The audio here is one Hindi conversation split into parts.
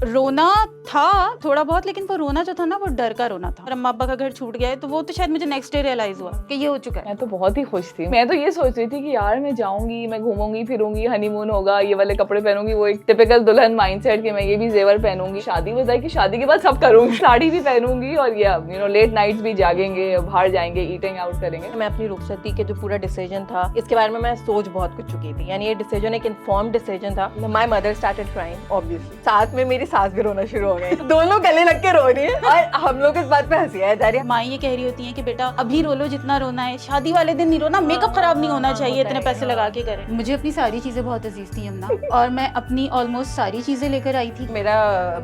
रोना था थोड़ा बहुत, लेकिन वो रोना जो था ना वो डर का रोना था। और अम्मा अब्बा का घर छूट गया है तो वो तो शायद मुझे नेक्स्ट डे रियलाइज हुआ कि ये हो चुका है। मैं तो बहुत ही खुश थी। मैं तो ये सोच रही थी कि यार मैं जाऊंगी, मैं घूमूंगी फिरूंगी, हनीमून होगा, ये वाले कपड़े पहनूंगी, वो एक टिपिकल दुल्हन माइंडसेट कि मैं ये भी जेवर पहनूंगी, शादी हो जाए कि शादी के बाद सब करूंगी, साड़ी भी पहनूंगी और ये लेट नाइट्स भी जागेंगे, बाहर जाएंगे, ईटिंग आउट करेंगे। मैं अपनी रुखसती के जो पूरा डिसीजन था इसके बारे में मैं सोच बहुत कुछ चुकी थी, यानी ये डिसीजन एक इन्फॉर्म्ड डिसीजन था। My mother started crying obviously, साथ में मेरी सास भी रोना शुरू हो गई। दोनों गले लग के रो रही है और हम लोग इस बात पे हंसी आ जा रही है। माँ ये कह रही होती है कि बेटा अभी रो लो जितना रोना है, शादी वाले दिन नहीं रोना, मेकअप खराब नहीं होना चाहिए, इतने पैसे लगा के करें। मुझे अपनी सारी चीजें बहुत अजीज थी यमुना, और मैं अपनी ऑलमोस्ट सारी चीजें लेकर आई थी। मेरा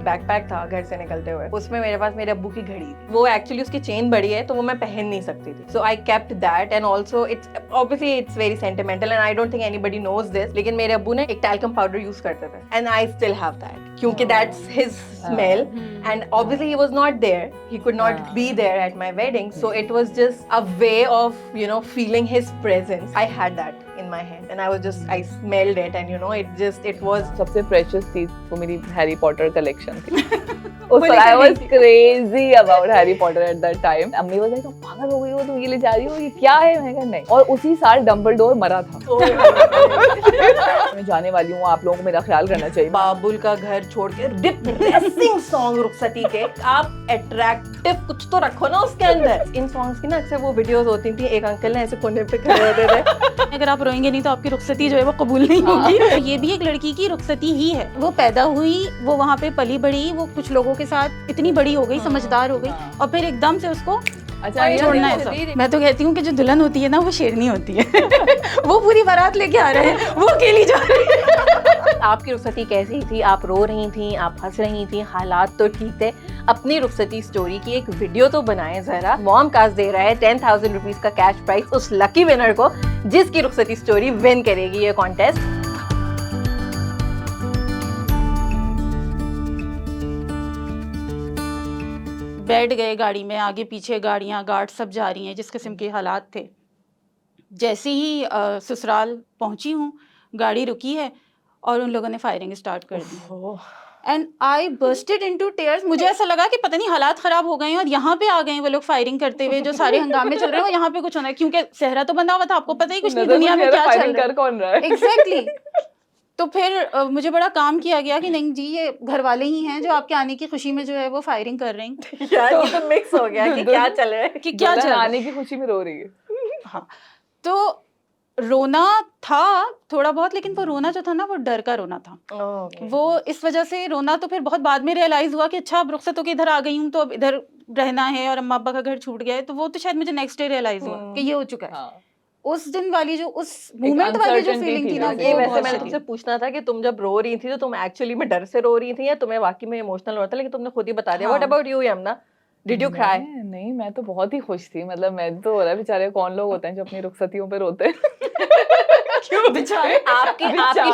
बैकपैक था घर से निकलते हुए, उसमें मेरे पास मेरे अब्बू की घड़ी थी। वो एक्चुअली उसकी चेन बड़ी है तो वो मैं पहन नहीं सकती थी, so I kept that and also it's obviously it's very sentimental and I don't think anybody knows this, लेकिन मेरे अब्बू ने एक टैल्कम पाउडर यूज करते थे and I still have that क्योंकि that's his smell and obviously he was not there, he could not be there at my wedding, so it was just a way of feeling his presence. I had that in my hand and I smelled it and it was सबसे प्रेशियस चीज वो मेरी हैरी पॉटर कलेक्शन थी। उस पर I was crazy about Harry Potter at that time. अम्मी was like, पागल हो गई हो तुम, ये ले जा रही हो, ये क्या है? मैंने कहा नहीं। और उसी साल डम्बलडोर मरा था। मैं जाने वाली हूँ, आप लोगों को मेरा ख्याल करना चाहिए। बाबुल का घर छोड़ के डिप्रेसिंग सॉन्ग रुखसती के, आप अट्रैक्टिव कुछ तो रखो ना उसके अंदर। इन सॉन्ग्स की ना अक्सर वो वीडियोस होती थी, एक अंकल ने ऐसे कोने पे खड़े होते थे। अगर आप रोएंगे नहीं तो आपकी रुखसती जो है वो कबूल नहीं होगी। तो ये भी एक लड़की की रुखसती ही है। वो पैदा हुई, वो वहाँ पे पली बड़ी, वो कुछ लोगों के साथ इतनी बड़ी हो गई, समझदार हो गई, और फिर एकदम से उसको छोड़ना है सब। मैं तो कहती हूँ कि जो दुल्हन होती है ना वो शेरनी होती है। वो पूरी बारात लेके आ रहे हैं, वो अकेली जा रही है। आपकी रुखसती कैसी थी? आप रो रही थी, आप हंस रही थी, हालात तो ठीक थे। अपनी रुखसती स्टोरी की एक वीडियो तो बनाएं जरा। मॉम कास्ट दे रहा है 10,000 रुपीज का कैश प्राइज उस लकी विनर को जिसकी रुखसती स्टोरी विन करेगी ये कॉन्टेस्ट। बैठ गए गाड़ी में, आगे पीछे गाड़ियां, गार्ड सब जा रही हैं, जिस किस्म के हालात थे। जैसे ही ससुराल पहुंची हूँ, गाड़ी रुकी है और उन लोगों ने फायरिंग स्टार्ट कर दी and I bursted into tears. मुझे ऐसा लगा कि पता नहीं हालात खराब हो गए हैं और यहाँ पे आ गए हैं वो लोग फायरिंग करते हुए, जो सारे हंगामे चल रहे हैं वो यहाँ पे कुछ होना है, क्योंकि सहरा तो बंधा हुआ था, आपको पता ही कुछ नहीं दुनिया में क्या चल रहा है। एग्जैक्टली। तो फिर मुझे बड़ा काम किया गया कि नहीं जी, ये घर वाले ही हैं जो आपके आने की खुशी में जो है वो फायरिंग कर रहे हैं। यार ये तो मिक्स हो गया कि क्या चल रहा है, कि क्या चल रहा है, आने की खुशी में रो रही है। हाँ, तो रोना था थोड़ा बहुत, लेकिन वो रोना जो था ना वो डर का रोना था। वो इस वजह से रोना तो फिर बहुत बाद में रियलाइज हुआ कि अच्छा अब रुखसत होके इधर आ गई हूँ तो अब इधर रहना है और अम्मा अब्बा का घर छूट गया है, तो वो तो शायद मुझे नेक्स्ट डे रियलाइज हुआ कि ये हो चुका है। उस दिन वाली जो उस मोमेंट वाली जो फीलिंग थी ना, ये वैसे मैंने तुमसे पूछना था कि तुम जब रो रही थी तो तुम एक्चुअली में डर से रो रही थी या तुम्हें वाकई में इमोशनल हो रहा था, लेकिन तुमने खुद ही बता दिया। What about you Yamuna, did you cry? नहीं, मैं तो बहुत ही खुश थी। मतलब मैं तो हो रहा है, बेचारे कौन लोग होते हैं जो अपनी रुखसतियों पे रोते हैं। क्यों बेचारे? आपकी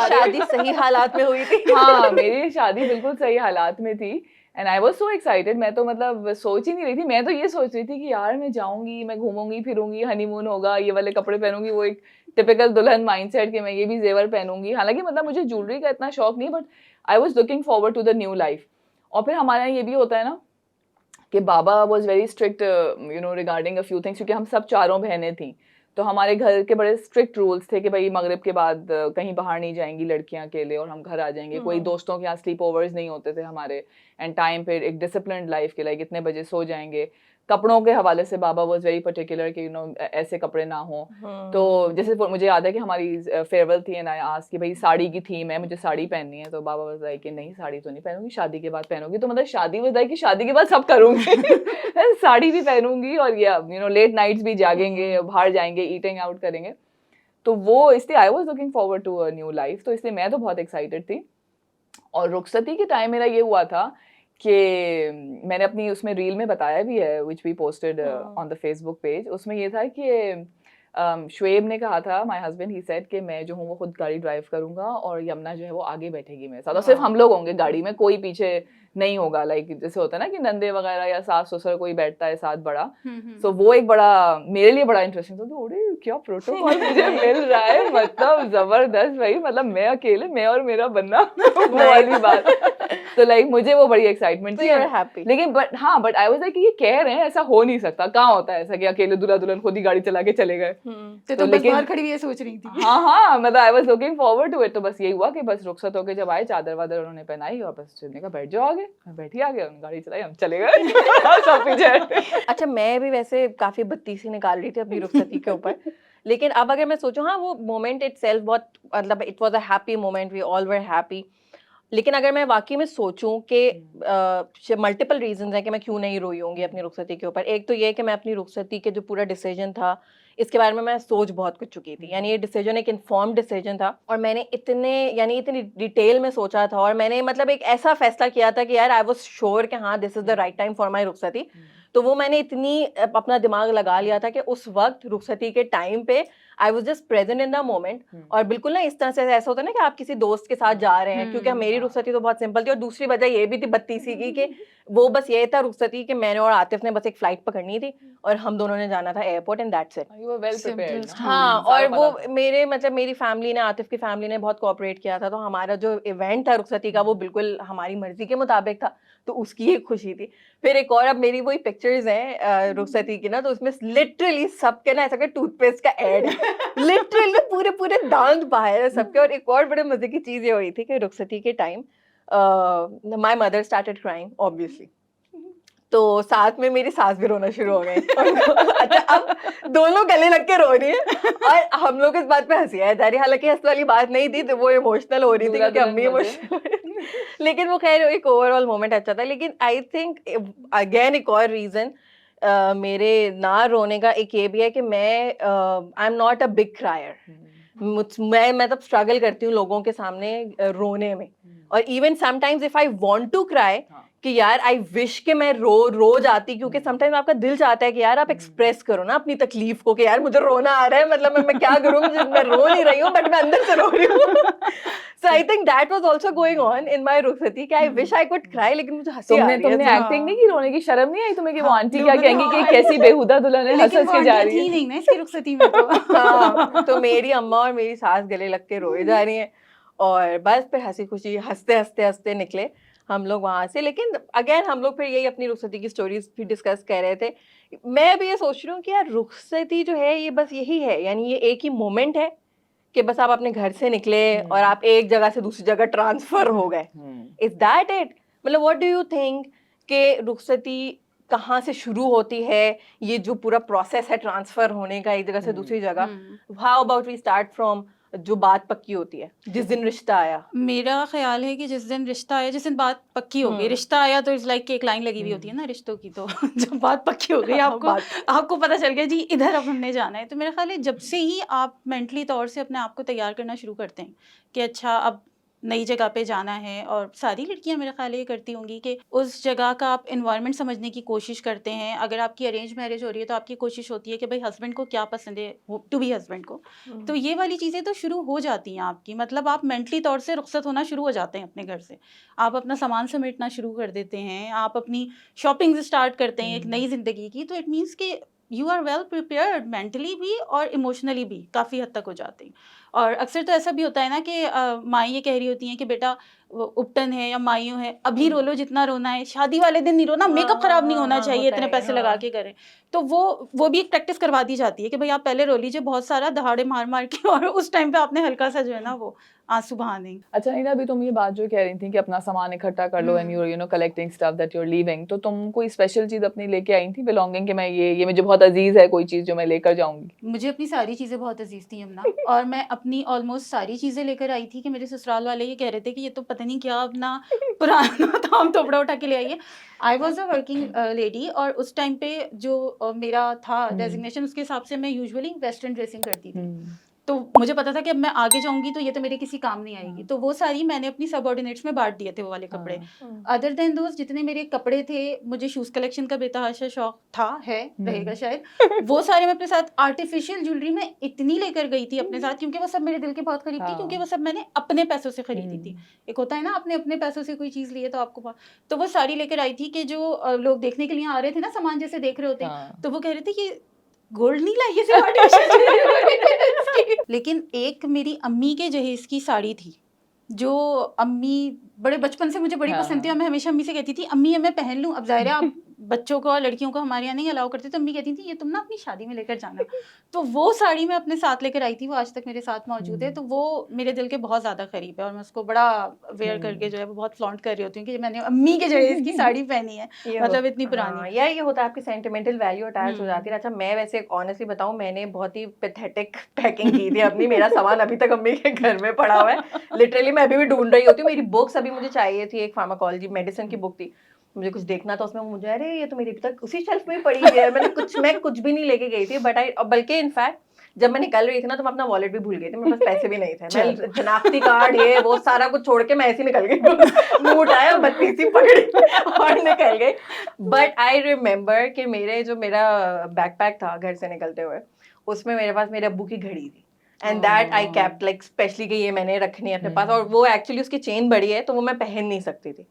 शादी सही हालात में हुई थी। हाँ, मेरी शादी बिल्कुल सही हालात में थी and I was so excited. मैं तो मतलब सोच ही नहीं रही थी। मैं तो ये सोच रही थी कि यार मैं जाऊंगी, मैं घूमूंगी फिरूंगी, हनीमून होगा, ये वाले कपड़े पहनूंगी, वो एक टिपिकल दुल्हन माइंडसेट कि मैं ये भी जेवर पहनूंगी। हालांकि मतलब मुझे ज्वेलरी का इतना शौक नहीं, but I was looking forward to the new life. और फिर हमारे यहाँ ये भी होता है ना कि बाबा was very strict regarding a few things, क्योंकि हम सब चारों बहनें थी, तो हमारे घर के बड़े स्ट्रिक्ट रूल्स थे कि भाई मगरिब के बाद कहीं बाहर नहीं जाएंगी लड़कियां अकेले और हम घर आ जाएंगे। कोई दोस्तों के यहाँ स्लीप ओवर्स नहीं होते थे हमारे, एंड टाइम पे एक डिसिप्लिन्ड लाइफ के लाइक इतने बजे सो जाएंगे। कपड़ों के हवाले से बाबा वाज वेरी पर्टिकुलर कि ऐसे कपड़े ना हो। तो जैसे मुझे याद है कि हमारी फेयरवेल थी एंड आई आस्क्ड कि भाई साड़ी की थीम है, मुझे साड़ी पहननी है, तो बाबा वाज लाइक कि नहीं साड़ी तो नहीं पहनूंगी, शादी के बाद पहनूंगी। तो मतलब शादी वाज लाइक कि शादी के बाद सब करूंगी। साड़ी भी पहनूंगी और लेट नाइट्स भी जागेंगे, बाहर जाएंगे, ईटिंग आउट करेंगे। तो वो इसलिए I was looking forward to a new life, तो इसलिए मैं तो बहुत एक्साइटेड थी। और रुखसती के टाइम मेरा ये हुआ था कि मैंने अपनी उसमें रील में बताया भी है, which we posted on the Facebook page. उसमें ये था कि शुएब ने कहा था, माय हस्बैंड, ही सेड कि मैं जो हूँ वो खुद गाड़ी ड्राइव करूंगा और यमुना जो है वो आगे बैठेगी मेरे साथ, और सिर्फ हम लोग होंगे गाड़ी में, कोई पीछे नहीं होगा, लाइक जैसे होता है ना कि नंदे वगैरह या सास ससुर कोई बैठता है साथ बड़ा, हम्म। सो वो एक बड़ा मेरे लिए बड़ा इंटरेस्टिंग था। अरे क्या प्रोटोकॉल मुझे मिल रहा है, मतलब जबरदस्त भाई, मतलब मैं अकेले, मैं और मेरा बनना वो वाली बात। तो लाइक मुझे वो बड़ी एक्साइटमेंट So थी। you're happy. लेकिन बट आई वाज लाइक ये कह रहे हैं ऐसा हो नहीं सकता, कहाँ होता है ऐसा कि अकेले दूल्हा दुल्हन खुद ही गाड़ी चला के चले गए। तो तो बस लेकिन- बाहर खड़ी हुई ये सोच रही थी। हाँ मतलब I was looking forward to it. तो बस यही हुआ कि बस रुखसत होके जब आए, चादर वादर उन्होंने पहनाई और बस चलने का बैठ जाओ आगे, मैं बैठी आगे, उन्होंने गाड़ी चलाई, हम चले गए सब पीछे। अच्छा, मैं भी वैसे काफी बत्तीसी निकाल रही थी अपनी रुखसती के ऊपर, लेकिन अब अगर मैं सोचूं, हाँ वो मोमेंट इटसेल्फ बहुत, मतलब it was a happy moment, we all were happy. लेकिन अगर मैं वाकई में सोचूं कि मल्टीपल रीजंस हैं कि मैं क्यों नहीं रोई होंगी अपनी रुखसती के ऊपर। एक तो ये कि मैं अपनी रुखसती के जो पूरा डिसीजन था, इसके बारे में मैं सोच बहुत कुछ चुकी थी, यानी ये डिसीजन एक इन्फॉर्म्ड डिसीजन था और मैंने इतनी डिटेल में सोचा था, और मैंने मतलब एक ऐसा फैसला किया था कि यार आई वाज श्योर कि हाँ this is the right time for my रुखसती। तो वो मैंने इतनी अपना दिमाग लगा लिया था कि उस वक्त रुखसती के टाइम पे I was just present in the moment. और बिल्कुल ना इस तरह से ऐसा होता है ना कि आप किसी दोस्त के साथ जा रहे हैं, क्योंकि मेरी रुखसती तो बहुत सिंपल थी, और दूसरी वजह ये भी थी बत्तीसी की कि वो बस ये था रुखसती कि मैंने और आतिफ ने बस एक फ्लाइट पकड़नी थी और हम दोनों ने जाना था airport, and that's it. You were well prepared, Simplest, ना? हाँ, सारा और पता वो था। मेरी फैमिली ने, आतिफ की फैमिली ने बहुत कोऑपरेट किया था, तो हमारा जो इवेंट था रुखसती का वो बिल्कुल हमारी मर्जी के मुताबिक था, तो उसकी एक खुशी थी। फिर एक और, अब मेरी वही पिक्चर्स हैं रुखसती की ना, तो उसमें लिटरली सबके ना ऐसा कि टूथपेस्ट का एड है, लिटरली पूरे पूरे दांत बाहर है सबके। और एक और बड़े मजे की चीज ये हुई थी कि रुखसती के time my mother started crying obviously, तो साथ में मेरी सास भी रोना शुरू हो गई। अच्छा, अब दोनों गले लग के रो रही है और हम लोग इस बात पे हंसी आ जा रही, हालांकि हंस वाली बात नहीं थी, तो वो इमोशनल हो रही थी दूल्हा क्योंकि अम्मी दुल्हन इमोशनल हो रही थी। लेकिन वो खैर एक ओवरऑल मोमेंट अच्छा था। लेकिन आई थिंक अगेन एक और रीजन मेरे ना रोने का एक ये भी है कि मैं I am not a big crier. मैं मतलब स्ट्रगल करती हूँ लोगों के सामने रोने में, और even sometimes if I want to cry कि यार आई विश कि मैं रो जाती, क्योंकि समटाइम्स आपका दिल चाहता है कि यार आप एक्सप्रेस करो ना अपनी तकलीफ को कि यार मुझे रोना आ रहा है, मतलब मैं क्या करूं, मैं रो नहीं रही हूँ बट मैं अंदर से रो रही हूँ। So I think that was also going on in my रुखसती कि I wish I could cry, लेकिन मुझे हंसी आ रही है। तुमने हाँ। एक्टिंग नहीं की, रोने की शर्म नहीं आई तुम्हें कि वो हाँ, आंटी क्या लोगों ने कहेंगी कि हाँ, कैसी बेहुदा दुल्हन है, हंस लेकिन हंस वो के जा आंटियां रही थी है। नहीं ना इसकी रुखसती में तो। हाँ, तो मेरी अम्मा और मेरी सास गले लग के रोए जा रही हैं, और बस फिर हंसी खुशी हंसते हंसते हंसते निकले हम लोग वहां से। लेकिन अगेन हम लोग फिर यही अपनी रुखसती की स्टोरीज भी डिस्कस कर रहे थे। मैं भी ये सोच रही हूँ कि यार रुखसती जो है ये बस यही है, यानी ये एक ही मोमेंट है कि बस आप अपने घर से निकले और आप एक जगह से दूसरी जगह ट्रांसफर हो गए। Is that it? मतलब व्हाट डू यू थिंक कि रुखसती कहाँ से शुरू होती है, ये जो पूरा प्रोसेस है ट्रांसफर होने का एक जगह से दूसरी जगह? How about we start from जो बात पक्की होती है, जिस दिन रिश्ता आया? मेरा ख्याल है कि जिस दिन रिश्ता आया, जिस दिन बात पक्की हो गई, रिश्ता आया तो इट्स लाइक कि एक लाइन लगी हुई होती है ना रिश्तों की, तो जब बात पक्की हो गई आपको पता चल गया जी इधर अब हमने जाना है, तो मेरा ख्याल है जब से ही आप मेंटली तौर से अपने आप को तैयार करना शुरू करते हैं कि अच्छा अब नई जगह पे जाना है, और सारी लड़कियां मेरा ख्याल ये करती होंगी कि उस जगह का आप इन्वायरमेंट समझने की कोशिश करते हैं। अगर आपकी अरेंज मैरिज हो रही है तो आपकी कोशिश होती है कि भाई हस्बैंड को क्या पसंद है, टू बी हस्बैंड को, तो ये वाली चीज़ें तो शुरू हो जाती हैं आपकी, मतलब आप मेंटली तौर से रुखसत होना शुरू हो जाते हैं अपने घर से, आप अपना सामान समेटना शुरू कर देते हैं, आप अपनी शॉपिंग स्टार्ट करते हैं एक नई ज़िंदगी की, तो इट मीन्स कि you are well prepared mentally भी और इमोशनली भी काफ़ी हद तक हो जाते हैं। और अक्सर तो ऐसा भी होता है ना कि माँ ये कह रही होती हैं कि बेटा उपटन है या मायूं है, अभी रो लो जितना रोना है, शादी वाले दिन नहीं रोना, मेकअप खराब नहीं होना चाहिए, इतने पैसे लगा के करें, तो वो भी एक प्रैक्टिस करवा दी जाती है कि भाई आप पहले रो लीजिए बहुत सारा दहाड़े मार मार के, और उस टाइम पे आपने हल्का सा जो है ना वो आंसू बहाने। अच्छा नीना, अभी तुम ये बात जो कह रही थी कि अपना सामान इकट्ठा कर लो and you know collecting stuff that you are leaving, तो तुम कोई स्पेशल चीज अपनी लेके आई थी बिलोंगिंग कि मैं ये मुझे बहुत अजीज है, कोई चीज जो मैं लेकर जाऊंगी? मुझे अपनी सारी चीज़ें बहुत अजीज थी यमुना, और मैं अपनी ऑलमोस्ट सारी चीज़ें लेकर आई थी कि मेरे ससुराल वाले ये कह रहे थे कि ये तो पता नहीं क्या अपना पुराना थाम थोपड़ा उठा के ले आइए। I was a working lady, और उस टाइम पे जो मेरा था डेजिग्नेशन उसके हिसाब से मैं यूजुअली वेस्टर्न ड्रेसिंग करती थी, तो मुझे पता था कि अब मैं आगे जाऊंगी तो ये तो मेरे किसी काम नहीं आएगी, तो वो सारी मैंने अपनी सबऑर्डिनेट्स में बांट दिए थे वो वाले कपड़े। अदर देन दोस्त जितने मेरे कपड़े थे, मुझे शूज़ कलेक्शन का बेतहाशा शौक था, है, रहेगा शायद, वो सारे मैं अपने साथ आर्टिफिशियल ज्वेलरी में इतनी लेकर गई थी अपने साथ, क्योंकि वो सब मेरे दिल के बहुत करीब थी, क्योंकि वो सब मैंने अपने पैसों से खरीदी थी। एक होता है ना, आपने अपने पैसों से कोई चीज़ ली है तो आपको तो वो सारी लेकर आई थी कि जो लोग देखने के लिए आ रहे थे ना, सामान जैसे देख रहे होते हैं, तो वो कह रहे थे कि गोल्ड नहीं लाई, ये सिर्फ आर्टिफिशियल। लेकिन एक मेरी अम्मी के जहेज की साड़ी थी, जो अम्मी बड़े बचपन से मुझे बड़ी पसंद थी, और मैं हमेशा अम्मी से कहती थी अम्मी मैं पहन लूं। अब जाहिर है आप बच्चों को और लड़कियों को हमारे यहाँ नहीं अलाउ करते, तो अम्मी कहती थी ये तुम ना अपनी शादी में लेकर जाना। तो वो साड़ी मैं अपने साथ लेकर आई थी, वो आज तक मेरे साथ मौजूद है। तो वो मेरे दिल के बहुत ज़्यादा करीब है, और मैं उसको बड़ा वेयर करके जो है वो बहुत फ्लॉन्ट कर रही होती हूँ कि मैंने अम्मी के जहेज की साड़ी पहनी है, मतलब इतनी पुरानी। या ये होता है, आपकी सेंटिमेंटल वैल्यू अटैच हो जाती है। अच्छा, मैं वैसे ऑनेस्टली बताऊं, मैंने बहुत ही पैथेटिक पैकिंग की थी अपनी। मेरा सामान अभी तक अम्मी के घर में पड़ा हुआ है, लिटरली मैं अभी भी ढूंढ रही होती हूँ। मेरी बुक्स अभी मुझे चाहिए थी, एक फार्माकोलॉजी मेडिसिन की बुक थी, मुझे कुछ देखना था उसमें, मुझे अरे ये तो मेरी अभी तक उसी शेल्फ में ही पड़ी है। मैं कुछ भी नहीं लेके गई थी, बल्कि इनफैक्ट जब मैं निकल रही थी ना, तो मैं अपना वॉलेट भी भूल गई थी, मेरे पास पैसे भी नहीं थे। मैं शनाख्ती कार्ड ये वो सारा कुछ छोड़ के मैं ऐसे निकल गई, मुंह उठाया, बत्ती सी पकड़ी और निकल गई। बट आई रिमेम्बर कि मेरा बैकपैक था घर से निकलते हुए, उसमें मेरे पास मेरे अब्बू की घड़ी थी, and that I kept, like specially कि ये मैंने रखनी है अपने पास। और वो एक्चुअली उसकी चेन बड़ी है, तो वो मैं पहन नहीं सकती थी,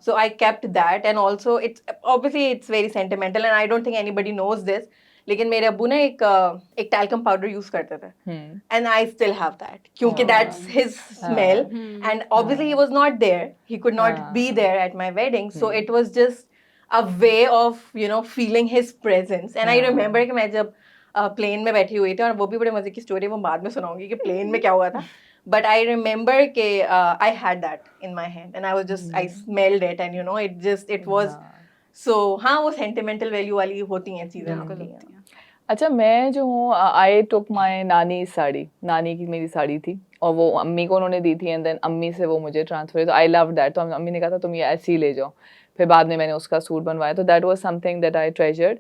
so I kept that. And also it's obviously it's very sentimental, and I don't think anybody knows this, लेकिन मेरे अब्बू ने एक टैल्कम पाउडर यूज करते थे, and I still have that, क्योंकि that's his smell, and obviously he was not there, he could not be there at my wedding, so it was just a way of feeling his presence. And I remember कि मैं जब प्लेन में बैठी हुई थी, और वो भी बड़े मजे की स्टोरी, वो बाद में सुनाऊंगी कि प्लेन में क्या हुआ था, बट आई रिमेम्बर कि आई had that in my hand, and I was just, I smelled it, and it was so. हाँ, वो सेंटिमेंटल वैल्यू वाली होती हैं चीजें। अच्छा, मैं जो हूँ, आई टुक माई नानी साड़ी, नानी की मेरी साड़ी थी, और वो अम्मी को उन्होंने दी थी, एंड देन अम्मी से वो मुझे ट्रांसफर, तो आई लव दैट। तो अम्मी ने कहा था तुम ये ऐसे ही ले जाओ, फिर बाद में मैंने उसका सूट बनवाया, तो that was something that I treasured.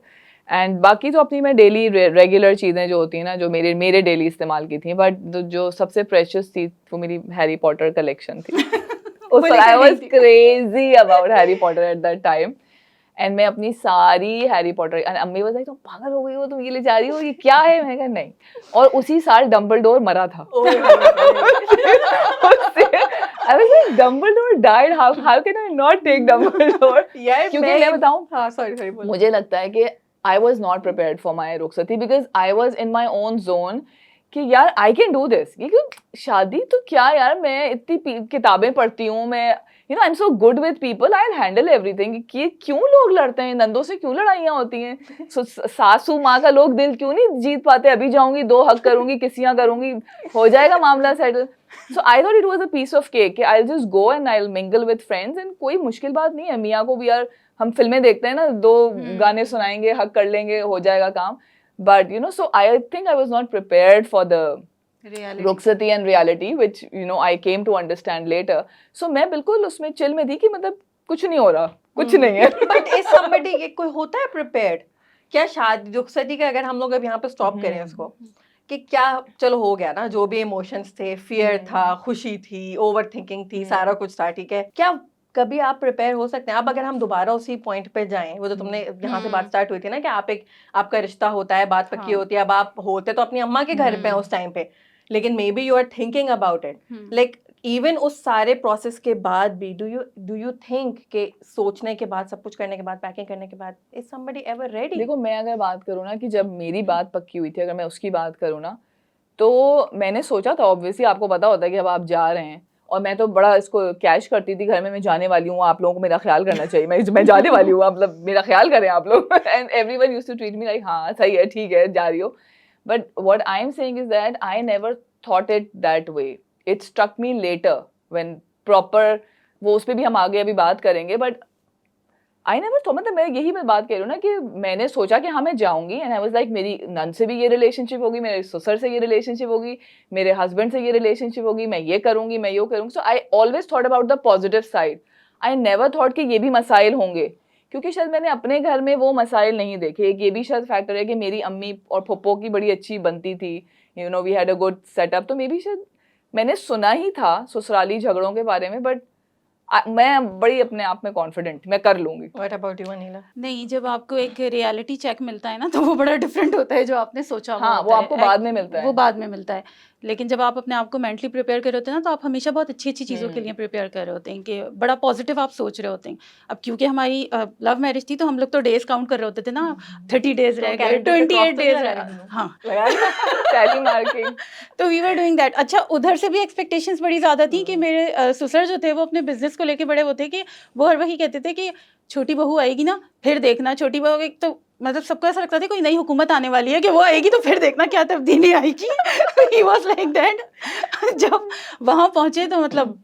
And बाकी तो अपनी मैं डेली रेगुलर चीज़ें जो होती हैं ना, जो मेरे डेली इस्तेमाल की थी, बट जो सबसे प्रेशियस थी वो मेरी हैरी पॉटर कलेक्शन थी। उस पर I was crazy about Harry Potter at that time, and मैं अपनी सारी हैरी पॉटर, एंड अम्मी वाज लाइक तुम पागल हो गई हो, तुम ये ले जा रही हो, ये क्या है? मैंने कहा नहीं। और उसी साल डम्बलडोर मरा था। I was like, Dumbledore died. How can I not take Dumbledore? क्योंकि मैं बताऊं, हाँ, sorry, मुझे लगता है कि I was not prepared for my रुखसती, because I was in my own zone कि यार I can do this। क्योंकि शादी तो क्या यार, मैं इतनी किताबें पढ़ती हूँ, मैं I'm so good with people, I'll handle everything। कि क्यों लोग लड़ते हैं, नंदों से क्यों लड़ाइयाँ होती हैं, सासू माँ का लोग दिल क्यों नहीं जीत पाते? अभी जाऊंगी, 2 हक करूंगी, किसियाँ करूंगी, हो जाएगा मामला settle. So I thought it was a piece of cake कि I'll just go and I'll mingle with friends, and कोई मुश्किल बात नहीं है। मियाँ को भी यार, हम फिल्में देखते हैं ना, 2 गाने सुनाएंगे, हक कर लेंगे, हो जाएगा काम। But so I think I was not prepared for the रुखसती and reality, which I came to understand later. So मैं बिल्कुल उसमें चिल में थी कि मतलब कुछ नहीं हो रहा, कुछ नहीं है। But is somebody, कोई होता है prepared? क्या शादी रुखसती का, अगर हम लोग अब यहाँ पे स्टॉप करें उसको, कि क्या चलो हो गया ना, जो भी इमोशंस थे, फियर था, खुशी थी, ओवर थिंकिंग थी, सारा कुछ था, ठीक है, क्या कभी आप प्रिपेयर हो सकते हैं? अब अगर हम दोबारा उसी पॉइंट पे जाएं, वो जो तुमने यहाँ से बात स्टार्ट हुई थी ना, कि आपका रिश्ता होता है, बात पक्की होती है, अब आप होते तो अपनी अम्मा के घर पे हैं उस टाइम पे, लेकिन maybe you are thinking about it, like even उस सारे प्रोसेस के बाद भी डू यू थिंक कि सोचने के बाद, सब कुछ करने के बाद, पैकिंग करने के बाद, इज समबडी एवर रेडी? देखो, मैं अगर बात करूँ ना कि जब मेरी बात पक्की हुई थी, अगर मैं उसकी बात करूँ ना, तो मैंने सोचा था, ऑब्वियसली आपको पता होता है कि अब आप जा रहे हैं, और मैं तो बड़ा इसको कैश करती थी घर में, मैं जाने वाली हूँ, आप लोगों को मेरा ख्याल करना चाहिए, मैं जाने वाली हूँ, मतलब मेरा ख्याल करें आप लोग। And everyone used to treat me like हाँ सही है, ठीक है, जा रही हो। But what I am saying is that I never thought it that way, it struck me later when proper, वो उस पर भी हम आगे अभी बात करेंगे, बट आई नेवर थॉट, मतलब मैं यही मैं बात कह रही हूँ ना कि मैंने सोचा कि हाँ मैं जाऊंगी, एंड आई वाज लाइक मेरी नन से भी ये रिलेशनशिप होगी, मेरे ससुर से ये रिलेशनशिप होगी, मेरे हस्बैंड से ये रिलेशनशिप होगी, मैं ये करूंगी, मैं ये करूंगी। So I always thought about the positive side, I never thought कि ये भी मसाइल होंगे, क्योंकि शायद मैंने अपने घर में वो मसाइल नहीं देखे। एक ये भी शायद फैक्टर है कि मेरी अम्मी और फुप्पो की बड़ी अच्छी बनती थी, you know we had a good setup. तो मे बी शायद मैंने सुना ही था ससुराली झगड़ों के बारे में, बट मैं बड़ी अपने आप में कॉन्फिडेंट, मैं कर लूंगी। What about you, Anila? नहीं, जब आपको एक रियलिटी चेक मिलता है ना तो वो बड़ा डिफरेंट होता है जो आपने सोचा हुआ हाँ, होता वो है। आपको बाद में मिलता है। वो बाद में मिलता है, लेकिन जब आप अपने आप को मेंटली प्रिपेयर कर रहे होते हैं ना तो आप हमेशा बहुत अच्छी अच्छी चीज़ों के लिए प्रिपेयर कर रहे होते हैं कि बड़ा पॉजिटिव आप सोच रहे होते हैं। अब क्योंकि हमारी लव मैरिज थी तो हम लोग तो डेज काउंट कर रहे होते थे ना, 30 डेज रह गए, 28 डेज रह गए, हाँ टैली मार्किंग। तो वी वर डूइंग दैट। अच्छा, उधर से भी एक्सपेक्टेशंस बड़ी ज़्यादा थी कि मेरे ससुर जो थे वो अपने बिजनेस को लेके बड़े होते कि वो हर वही कहते थे कि छोटी बहू आएगी ना फिर देखना, छोटी बहू एक तो मतलब सबको ऐसा लगता था कोई नई हुकूमत आने वाली है कि वो आएगी तो फिर देखना क्या तब्दीली आएगी। He was like that. जब वहाँ पहुँचे तो मतलब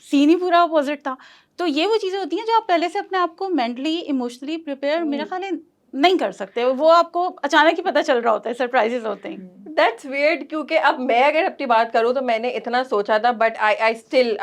सीन ही पूरा अपोजिट था। तो ये वो चीज़ें होती हैं जो आप पहले से अपने आप को मेंटली इमोशनली प्रिपेयर मेरा ख्याल है नहीं कर सकते, वो आपको अचानक ही पता चल रहा होता है, सरप्राइजेस होते हैं। That's weird, क्योंकि अब मैं अगर अपनी बात करूँ तो मैंने इतना सोचा था, बट आई स्टिल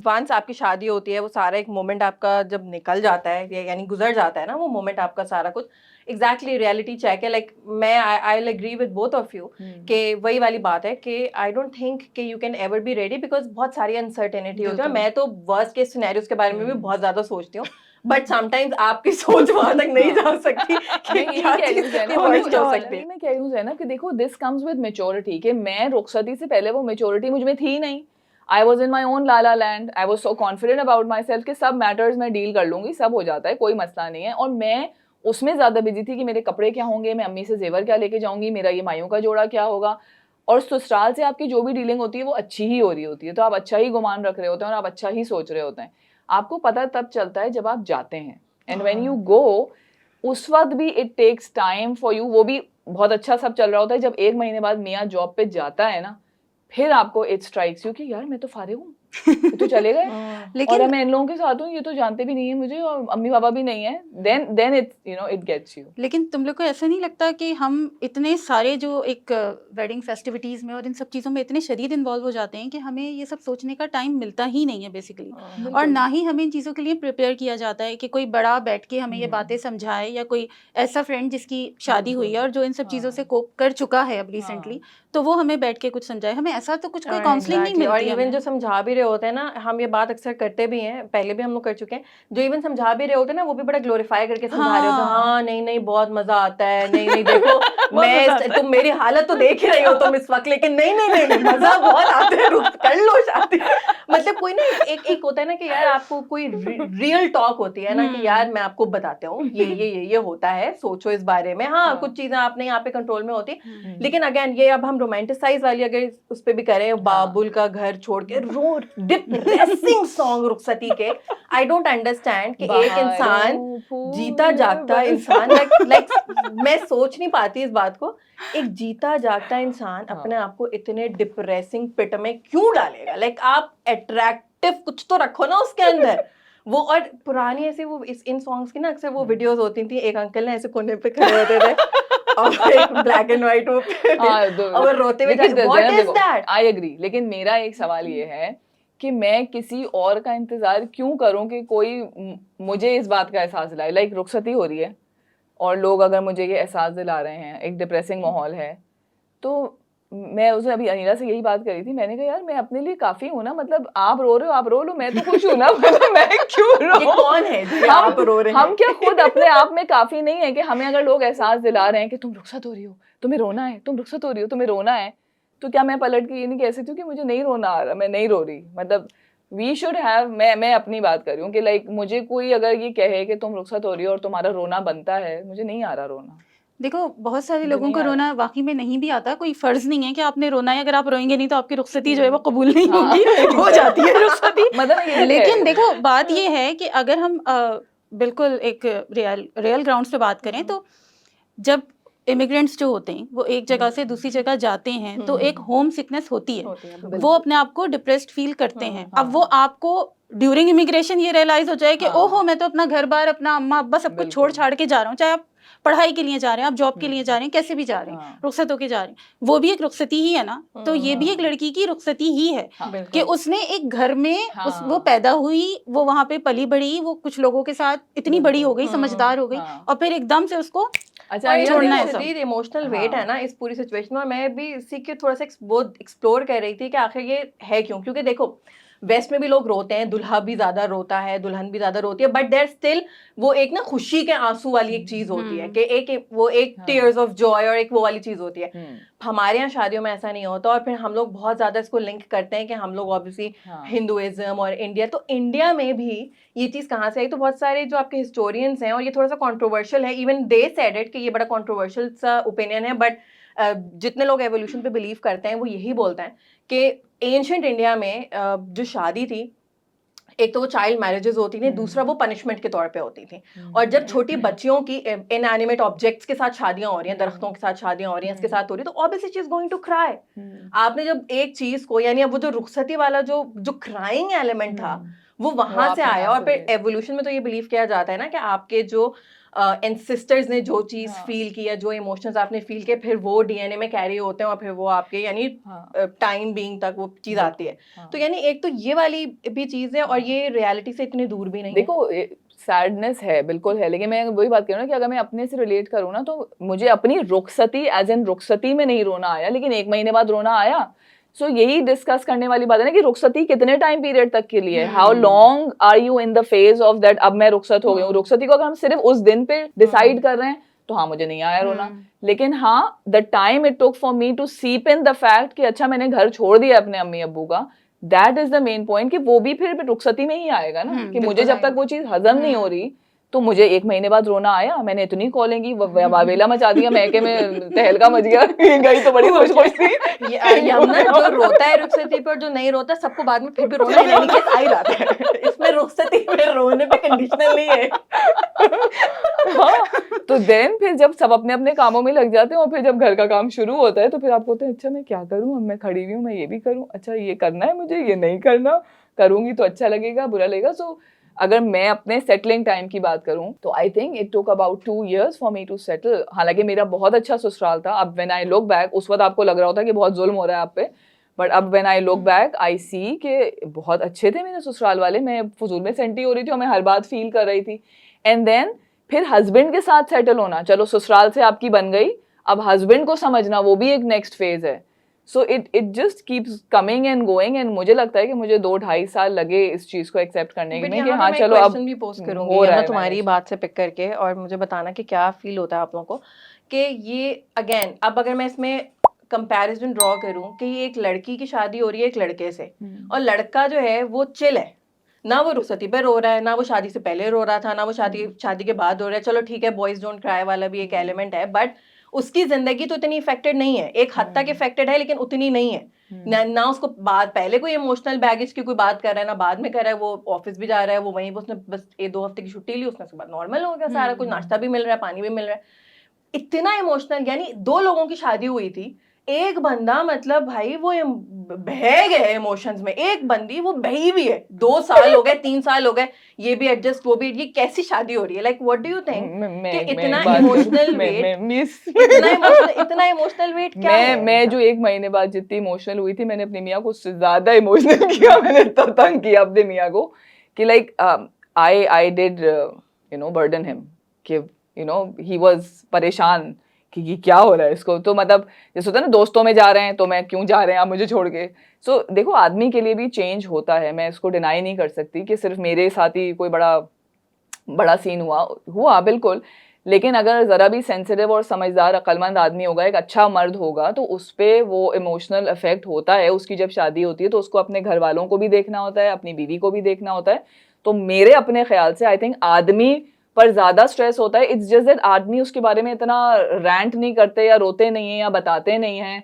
वंस आपकी शादी होती है वो सारा एक मोमेंट आपका जब निकल जाता है यानी गुजर जाता है ना, वो मोमेंट आपका सारा कुछ एग्जैक्टली रियलिटी चेक है। लाइक मैं I will agree with both of you कि वही वाली बात है कि आई डोंट थिंक कि you can ever be ready, because बहुत सारी अनसर्टेनिटी होती है। और मैं तो वर्स्ट केस सिनेरियोस के बारे में भी बहुत ज्यादा सोचती हूँ, बट समटाइम्स आपकी सोच वहां तक नहीं जा सकती कि क्या चीज़ कितनी worst हो सकती है। मैं कह रही हूँ ज़ैनब कि देखो दिस कम्स विद मैच्योरिटी, कि मैं रुखसती से पहले वो मैच्योरिटी मुझ में थी नहीं। I was in my own Lala land, I was so confident about my self कि सब मैटर्स मैं डील कर लूंगी, सब हो जाता है, कोई मसला नहीं है। और मैं उसमें ज़्यादा बिजी थी कि मेरे कपड़े क्या होंगे, मैं अम्मी से जेवर क्या लेके जाऊंगी, मेरा ये मायूं का जोड़ा क्या होगा। और ससुराल से आपकी जो भी डीलिंग होती है वो अच्छी ही हो रही होती है, तो आप अच्छा ही गुमान रख रहे होते हैं और आप अच्छा ही सोच रहे होते हैं। आपको पता तब चलता है जब आप जाते हैं, एंड व्हेन यू गो उस वक्त भी it takes time for you. वो भी बहुत अच्छा सब चल रहा होता है, जब 1 महीने बाद मियाँ जॉब पे जाता है ना, फिर आपको इट स्ट्राइक्स यू कि यार मैं तो फारिग हूँ, ये तो चले गए लेकिन और मैं इन लोगों के साथ हूँ, ये तो जानते भी नहीं है मुझे और अम्मी पापा भी नहीं है। Then it you know it gets you. लेकिन तुम लोग को ऐसा नहीं लगता कि हम इतने सारे जो एक वेडिंग फेस्टिविटीज़ में और इन सब चीज़ों में इतने शदीद इन्वॉल्व हो जाते हैं कि हमें ये सब सोचने का टाइम मिलता ही नहीं है बेसिकली, और ना ही हमें इन चीज़ों के लिए प्रिपेयर किया जाता है कि कोई बड़ा बैठ के हमें ये बातें समझाए, या कोई ऐसा फ्रेंड जिसकी शादी हुई है और जो इन सब चीज़ों से कोप कर चुका है अब रिसेंटली, तो वो हमें बैठ के कुछ समझाए। हमें ऐसा तो कुछ कोई काउंसलिंग नहीं मिलती और है इवन हमें। जो समझा भी रहे होते हैं ना, हम ये बात अक्सर करते भी हैं, पहले भी हम लोग कर चुके हैं, जो इवन समझा भी रहे होते हैं ना वो भी बड़ा ग्लोरीफाई करके समझा रहे होते हैं। हाँ नहीं नहीं बहुत मजा आता है, नहीं नहीं देखो मैं तुम मेरी हालत तो देख ही रही हो तुम इस वक्त, लेकिन नहीं नहीं नहीं, नहीं मजा बहुत आता है, रुक कर लो शादी। मतलब कोई ना एक होता है ना कि यार आपको कोई रियल टॉक होती है ना कि यार मैं आपको बताता हूँ ये होता है, सोचो इस बारे में। हाँ कुछ चीजें आपने यहाँ पे कंट्रोल में होती है, लेकिन अगेन ये अब हम रोमांटिसाइज वाली अगर उस पे भी करें, बाबुल का घर छोड़ के डिप्रेसिंग सॉन्ग रुखसती के, आई डोंट अंडरस्टैंड कि एक इंसान जीता जागता इंसान लाइक मैं सोच नहीं पाती इस बात को, एक जीता जागता इंसान अपने आप को इतने डिप्रेसिंग पिट में क्यों डालेगा? लाइक आप अट्रैक्टिव कुछ तो रखो ना उसके अंदर। वो और पुरानी ऐसे वो इन सॉन्ग्स की ना अक्सर वो वीडियोस होती थी, एक अंकल ने ऐसे कोने पे खड़े होते थे और एक ब्लैक एंड व्हाइट वो और रोते हुए, what is that? I agree, लेकिन मेरा एक सवाल ये है कि मैं किसी और का इंतजार क्यों करूं कि कोई मुझे इस बात का एहसास दिलाए। लाइक रुखसती हो रही है और लोग अगर मुझे ये एहसास दिला रहे हैं, एक डिप्रेसिंग माहौल है, तो मैं उसे अभी अनिला से यही बात करी थी, मैंने कहा यार मैं अपने लिए काफी हूँ ना, मतलब आप रो रहे हो आप रो लो, मैं तो खुश हूँ ना, मतलब मैं क्यों रो? ये कौन है जो आप रो रहे हैं? हम क्या खुद अपने आप में काफी नहीं है कि हमें अगर लोग एहसास दिला रहे हैं कि तुम रुखसत हो रही हो, तुम्हें रोना है, तुम रुखसत हो रही हो, तुम्हें रोना है, तो क्या मैं पलट के ये नहीं कह सकती हूँ कि मुझे नहीं रोना आ रहा, मैं नहीं रो रही? मतलब वी शुड हैव, मैं अपनी बात कर रही हूँ कि लाइक मुझे कोई अगर ये कहे कि तुम रुखसत हो रही हो और तुम्हारा रोना बनता है, मुझे नहीं आ रहा रोना। देखो बहुत सारे लोगों को रोना वाकई में नहीं भी आता, कोई फर्ज नहीं है कि आपने रोना है, अगर आप रोएंगे नहीं तो आपकी रुखसती जो है वो कबूल नहीं होगी, हो जाती है रुखसती। मतलब लेकिन देखो बात ये है कि अगर हम बिल्कुल एक रियल ग्राउंड्स पे बात करें, तो जब इमिग्रेंट्स जो होते हैं वो एक जगह से दूसरी जगह जाते हैं तो एक होम सिकनेस होती है, वो अपने आप को डिप्रेस्ड फील करते हैं। अब वो आपको ड्यूरिंग इमिग्रेशन ये रियलाइज हो जाए कि ओहो मैं तो अपना घर बार अपना अम्मा अब्बा सब कुछ छोड़ छाड़ के जा रहा हूँ, चाहे आप पढ़ाई के लिए जा रहे हैं, आप जॉब के लिए जा रहे हैं, कैसे भी जा रहे हैं, हाँ। रुखसत होके जा रहे हैं, वो भी एक रुखसती ही है ना। तो ये भी एक लड़की की रुखसती ही है हाँ, कि उसने एक घर में वो हाँ। पैदा हुई, वो वहां पे पली बढ़ी, वो कुछ लोगों के साथ इतनी बड़ी हो गई, समझदार हो गई, हाँ। और फिर एकदम से उसको अच्छा, और ये छोड़ना है देखो, सब। इमोशनल वेट हाँ। है ना इस पूरी सिचुएशन में। और मैं भी इसी के थोड़ा सा वो एक्सप्लोर कर रही थी कि आखिर ये है क्यों। क्योंकि देखो वेस्ट में भी लोग रोते हैं, दुल्हा भी ज्यादा रोता है, दुल्हन भी ज्यादा रोती है, बट देयर स्टिल वो एक ना खुशी के आंसू वाली एक चीज होती है कि एक हाँ। टीयर्स ऑफ जॉय, और एक वो वाली चीज होती है। हम्म, हमारे यहाँ शादियों में ऐसा नहीं होता, और फिर हम लोग बहुत ज्यादा इसको लिंक करते हैं कि हम लोग ऑब्वियसली हाँ। हिंदुइज्म और इंडिया, तो इंडिया में भी ये चीज कहाँ से आई। तो बहुत सारे जो आपके हिस्टोरियंस हैं, और ये थोड़ा सा कंट्रोवर्शियल है, इवन दे सेड इट कि ये बड़ा कंट्रोवर्शियल सा ओपिनियन है, बट जितने लोग एवोल्यूशन पे बिलीव करते हैं वो यही बोलते हैं कि एंशिएंट इंडिया में जो शादी थी, एक तो वो चाइल्ड मैरिजेस होती थी, दूसरा वो पनिशमेंट के तौर पे होती थी। और जब छोटी बच्चियों की इनएनिमेट ऑब्जेक्ट्स के साथ शादियां हो रही हैं, दरख्तों के साथ शादियां हो रही हैं, इसके साथ हो रही है, तो obviously she is going to cry. आपने जब एक चीज को, यानी अब वो जो रुखसती वाला जो क्राइंग एलिमेंट था वो वहां वो से आपने आया। वहां और से फिर एवोल्यूशन में तो ये बिलीव किया जाता है ना कि आपके जो एंसेस्टर्स ने जो चीज हाँ। फील किया, जो इमोशंस आपने फील किए, फिर वो डीएनए में कैरी होते हैं, और फिर वो आपके यानी हाँ। टाइम बीइंग तक वो चीज आती है। हाँ। तो यानी एक तो ये वाली भी चीज है, और ये रियलिटी से इतनी दूर भी नहीं है। देखो सैडनेस है, बिल्कुल है, लेकिन मैं वही बात कर रहा हूँ ना कि अगर मैं अपने से रिलेट करूँ ना, तो मुझे अपनी रुखसती एज इन रुखसती में नहीं रोना आया, लेकिन 1 महीने बाद रोना आया। सो यही डिस्कस करने वाली बात है ना कि रुखसती कितने टाइम पीरियड तक के लिए, how long are you in the phase of that, अब मैं रुखसत हो गई हूँ। रुखसती को अगर हम सिर्फ उस दिन पे डिसाइड कर रहे हैं तो हाँ मुझे नहीं आया रोना, लेकिन हाँ the time it took for me to seep in the fact कि अच्छा मैंने घर छोड़ दिया अपने अम्मी अब्बू का, that is the main point, कि वो भी फिर रुखसती में ही आएगा ना, कि मुझे जब तक वो चीज हजम नहीं हो रही, तो मुझे 1 महीने बाद रोना आया। मैंने इतनी कॉलें की, वावेला मचा दिया, मैके में तहलका मच गया, गई तो बड़ी खुश खुश थी। यमुना जो रोता है रुखसती पर, जो नहीं रोता सबको बाद में फिर भी रोना है, आ ही रहा है। इसमें रुखसती में रोने पे कंडीशनल नहीं है। हाँ, तो देन फिर जब सब अपने अपने कामों में लग जाते हैं, और फिर जब घर का काम शुरू होता है, तो फिर आपको होता है अच्छा मैं क्या करूँ, अब मैं खड़ी हुई हूँ, मैं ये भी करूँ, अच्छा ये करना है मुझे, ये नहीं करना, करूंगी तो अच्छा लगेगा बुरा लगेगा। सो अगर मैं अपने सेटलिंग टाइम की बात करूं, तो I think it took about 2 years for me to settle. हालांकि मेरा बहुत अच्छा ससुराल था। अब व्हेन आई लुक बैक, उस वक्त आपको लग रहा होता कि बहुत जुल्म हो रहा है आप पे, बट अब when I look back I see कि बहुत अच्छे थे मेरे ससुराल वाले। मैं फजूल में सेंटी हो रही थी और मैं हर बात फील कर रही थी। एंड देन फिर हस्बैंड के साथ सेटल होना, चलो ससुराल से आपकी बन गई, अब हस्बैंड को समझना, वो भी एक नेक्स्ट फेज है। So it just keeps coming and going, and मुझे लगता है कि मुझे 2-2.5 साल लगे इस चीज को एक्सेप्ट करने में कि हाँ चलो अब भी पोस्ट हो करूंगी रहा यहाँ है तुम्हारी manage। बात से पिक करके, और मुझे बताना कि क्या फील होता है आप लोगों को कि ये अगेन, अब अगर मैं इसमें कंपैरिजन ड्रॉ करूं कि ये एक लड़की की शादी हो रही है एक लड़के से, और लड़का जो है वो चिल है, ना वो रुखसती पे रो रहा है, ना वो शादी से पहले रो रहा था, ना वो शादी के बाद रो रहा है। चलो ठीक है, बॉयज डोंट क्राई वाला भी एक एलिमेंट है, बट उसकी जिंदगी तो इतनी इफेक्टेड नहीं है, एक हद तक इफेक्टेड है लेकिन उतनी नहीं है। ना उसको बाद पहले कोई इमोशनल बैगेज की कोई बात कर रहा है, ना बाद में कर रहा है, वो ऑफिस भी जा रहा है, वो वहीं उसने बस 1-2 हफ्ते की छुट्टी ली, उसने उसके बाद नॉर्मल हो गया सारा कुछ, नाश्ता भी मिल रहा है, पानी भी मिल रहा है। इतना इमोशनल, यानी 2 लोगों की शादी हुई थी, एक बंदा मतलब भाई वो बह गए इमोशंस में, एक बंदी वो बही भी है, 2 साल हो गए 3 साल हो गए, ये भी एडजस्ट वो भी, ये कैसी शादी हो रही है? Like what do you think कि इतना इमोशनल वेट, इतना इमोशनल वेट क्या है? मैं जो 1 महीने बाद जितनी इमोशनल हुई थी, मैंने अपनी मियाँ को उससे ज्यादा इमोशनल किया। मैंने इतना तंग किया अपने मियाँ को कि like I did burden him, कि ही वाज परेशान कि ये क्या हो रहा है इसको। तो मतलब जैसे होता है ना, दोस्तों में जा रहे हैं तो मैं क्यों जा रहे हैं आप मुझे छोड़ के। सो देखो आदमी के लिए भी चेंज होता है, मैं इसको डिनाई नहीं कर सकती कि सिर्फ मेरे साथ ही कोई बड़ा सीन हुआ बिल्कुल, लेकिन अगर ज़रा भी सेंसिटिव और समझदार अक्लमंद आदमी होगा, एक अच्छा मर्द होगा, तो उस पर वो इमोशनल इफेक्ट होता है। उसकी जब शादी होती है तो उसको अपने घर वालों को भी देखना होता है, अपनी बीवी को भी देखना होता है। तो मेरे अपने ख्याल से आई थिंक आदमी पर ज्यादा स्ट्रेस होता है। इट्स जस्ट दैट आदमी उसके बारे में इतना रैंट नहीं करते या रोते नहीं है या बताते नहीं हैं।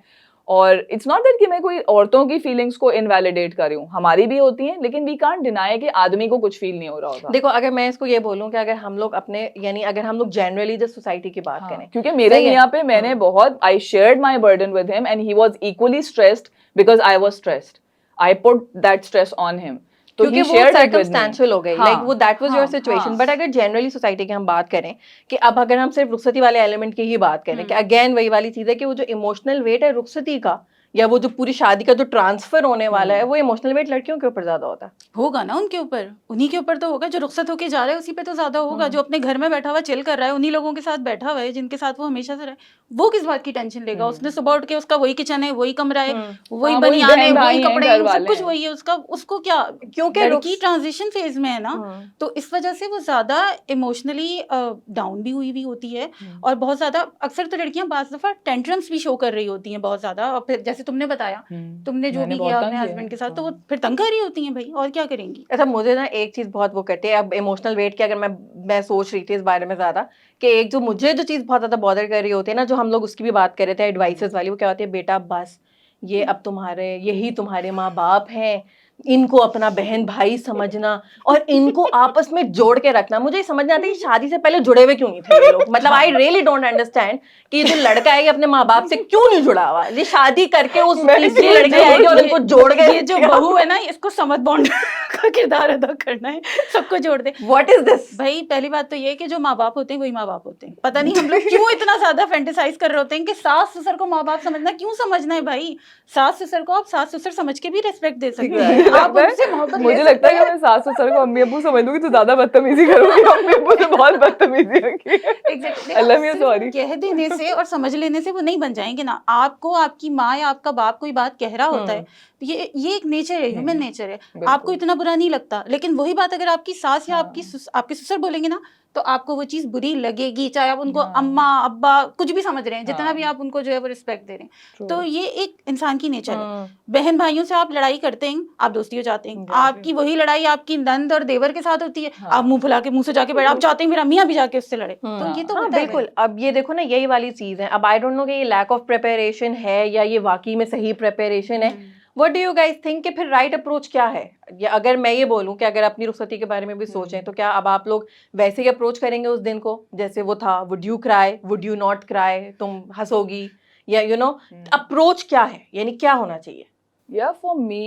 और इट्स नॉट दैट कि मैं कोई औरतों की फीलिंग्स को इनवैलिडेट कर रही हूँ, हमारी भी होती हैं, लेकिन वी कांट डिनाई कि आदमी को कुछ फील नहीं हो रहा होगा। देखो अगर मैं इसको ये बोलूं कि अगर हम लोग अपने, यानी अगर हम लोग जनरली जो सोसाइटी की बात करें, क्योंकि मेरे यहाँ पे मैंने बहुत, I shared my burden with him and he was equally stressed because I was stressed, I put that stress on him. तो क्योंकि he वो shared it with me. circumstantial हो गई, हाँ, like वो that was your हाँ, situation. हाँ. But अगर generally society की हम बात करें कि अब अगर हम सिर्फ रुखसती वाले एलिमेंट की ही बात करें कि अगेन वही वाली चीज है कि वो जो इमोशनल वेट है रुखसती का या वो जो पूरी शादी का जो ट्रांसफर होने वाला है वो इमोशनल वेट लड़कियों के ऊपर ज्यादा होता है। होगा ना उनके ऊपर, उन्हीं के ऊपर तो होगा। जो रुखसत होके जा रहा है उसी पे तो ज्यादा होगा। जो अपने घर में बैठा हुआ चिल कर रहा है, उन्हीं लोगों के साथ बैठा हुआ है जिनके साथ वो हमेशा से रहे, वो किस बात की टेंशन लेगा? उसने सुबह उठ के, उसका वही किचन है, वही कमरा है, वही हाँ, वही बनियान है, बहन भाई वही हैं, कपड़े घर हैं, सब वाले कुछ हैं। वही है उसका। उसको क्या, क्योंकि लड़की ट्रांजिशन फेज में है ना, हम्म। तो इस वजह से वो ज्यादा इमोशनली डाउन भी हुई होती है। और बहुत ज्यादा अक्सर तो लड़कियां बाज दफा टेंट्रम्स भी शो कर रही होती हैं बहुत ज्यादा। और फिर जैसे तुमने बताया, तुमने जो मैंने भी बहुत किया तंग अपने किया हस्बैंड के है, साथ, तो वो हाँ। फिर तंग कर रही होती हैं भाई, और क्या करेंगी? अच्छा, मुझे ना एक चीज बहुत वो करती है, अब इमोशनल वेट की अगर मैं सोच रही थी इस बारे में ज्यादा कि एक जो मुझे जो चीज बहुत ज्यादा बॉदर कर रही होती है ना, जो हम लोग उसकी भी बात कर रहे थे एडवाइसेस वाली, वो क्या होती है, बेटा बस ये अब यही तुम्हारे माँ बाप हैं, इनको अपना बहन भाई समझना और इनको आपस में जोड़ के रखना। मुझे ये समझ नहीं आता कि शादी से पहले जुड़े हुए क्यों नहीं थे ये लोग। मतलब आई रियली डोंट अंडरस्टैंड कि ये जो लड़का है ये अपने माँ बाप से क्यों नहीं जुड़ा हुआ, ये शादी करके उस तीसरी लड़की आएगी और इनको जोड़ के ये जो बहू है ना, इसको समझ बॉन्ड का किरदार अदा करना है, सबको जोड़ दे। What is this? भाई पहली बात तो ये है कि जो माँ बाप होते हैं वही माँ बाप होते हैं। पता नहीं हम लोग क्यों इतना ज्यादा फैंटेसाइज कर रहे होते हैं कि सास ससुर को माँ बाप समझना। क्यों समझना है भाई? सास ससुर को आप सास ससुर समझ के भी रेस्पेक्ट दे सकते हैं, आप उनसे मोहब्बत मुझे लगता है कि मैं सास ससुर को अम्मी अब्बू समझ लूंगी तो ज्यादा बदतमीजी करूंगी। अम्मी अब्बू से बहुत बदतमीजी होगी। अल्लाह मियां सॉरी। कह देने से और समझ लेने से वो नहीं बन जाएंगे ना। आपको आपकी माँ या आपका बाप कोई बात कह रहा होता है, तो ये एक नेचर है, ह्यूमन नेचर है, आपको इतना बुरा नहीं लगता। लेकिन वही बात अगर आपकी सास या आपके ससुर बोलेंगे ना, तो आपको वो चीज बुरी लगेगी, चाहे आप उनको अम्मा अब्बा कुछ भी समझ रहे हैं, जितना भी आप उनको जो है वो रिस्पेक्ट दे रहे हैं। तो ये एक इंसान की नेचर है। बहन भाइयों से आप लड़ाई करते हैं, आप दोस्ती हो जाते हैं। आपकी वही लड़ाई आपकी नंद और देवर के साथ होती है, आप मुंह फुला के मुंह से जाके बैठ, आप चाहते हैं मेरा मियाँ भी जाके उससे लड़े। तो ये तो हाँ, होता है बिल्कुल। अब ये देखो ना, यही वाली चीज है। अब आई डोंट नो कि ये लैक ऑफ प्रिपरेशन है या ये वाकई में सही प्रिपरेशन है। What do you guys think कि फिर राइट अप्रोच क्या है? या अगर मैं ये बोलूं कि अगर अपनी रुखसती के बारे में भी सोचें, तो क्या अब आप लोग वैसे ही अप्रोच करेंगे उस दिन को जैसे वो था? Would you cry, would you not cry, तुम हंसोगी या यू नो अप्रोच क्या है, यानी क्या होना चाहिए? Yeah, for me,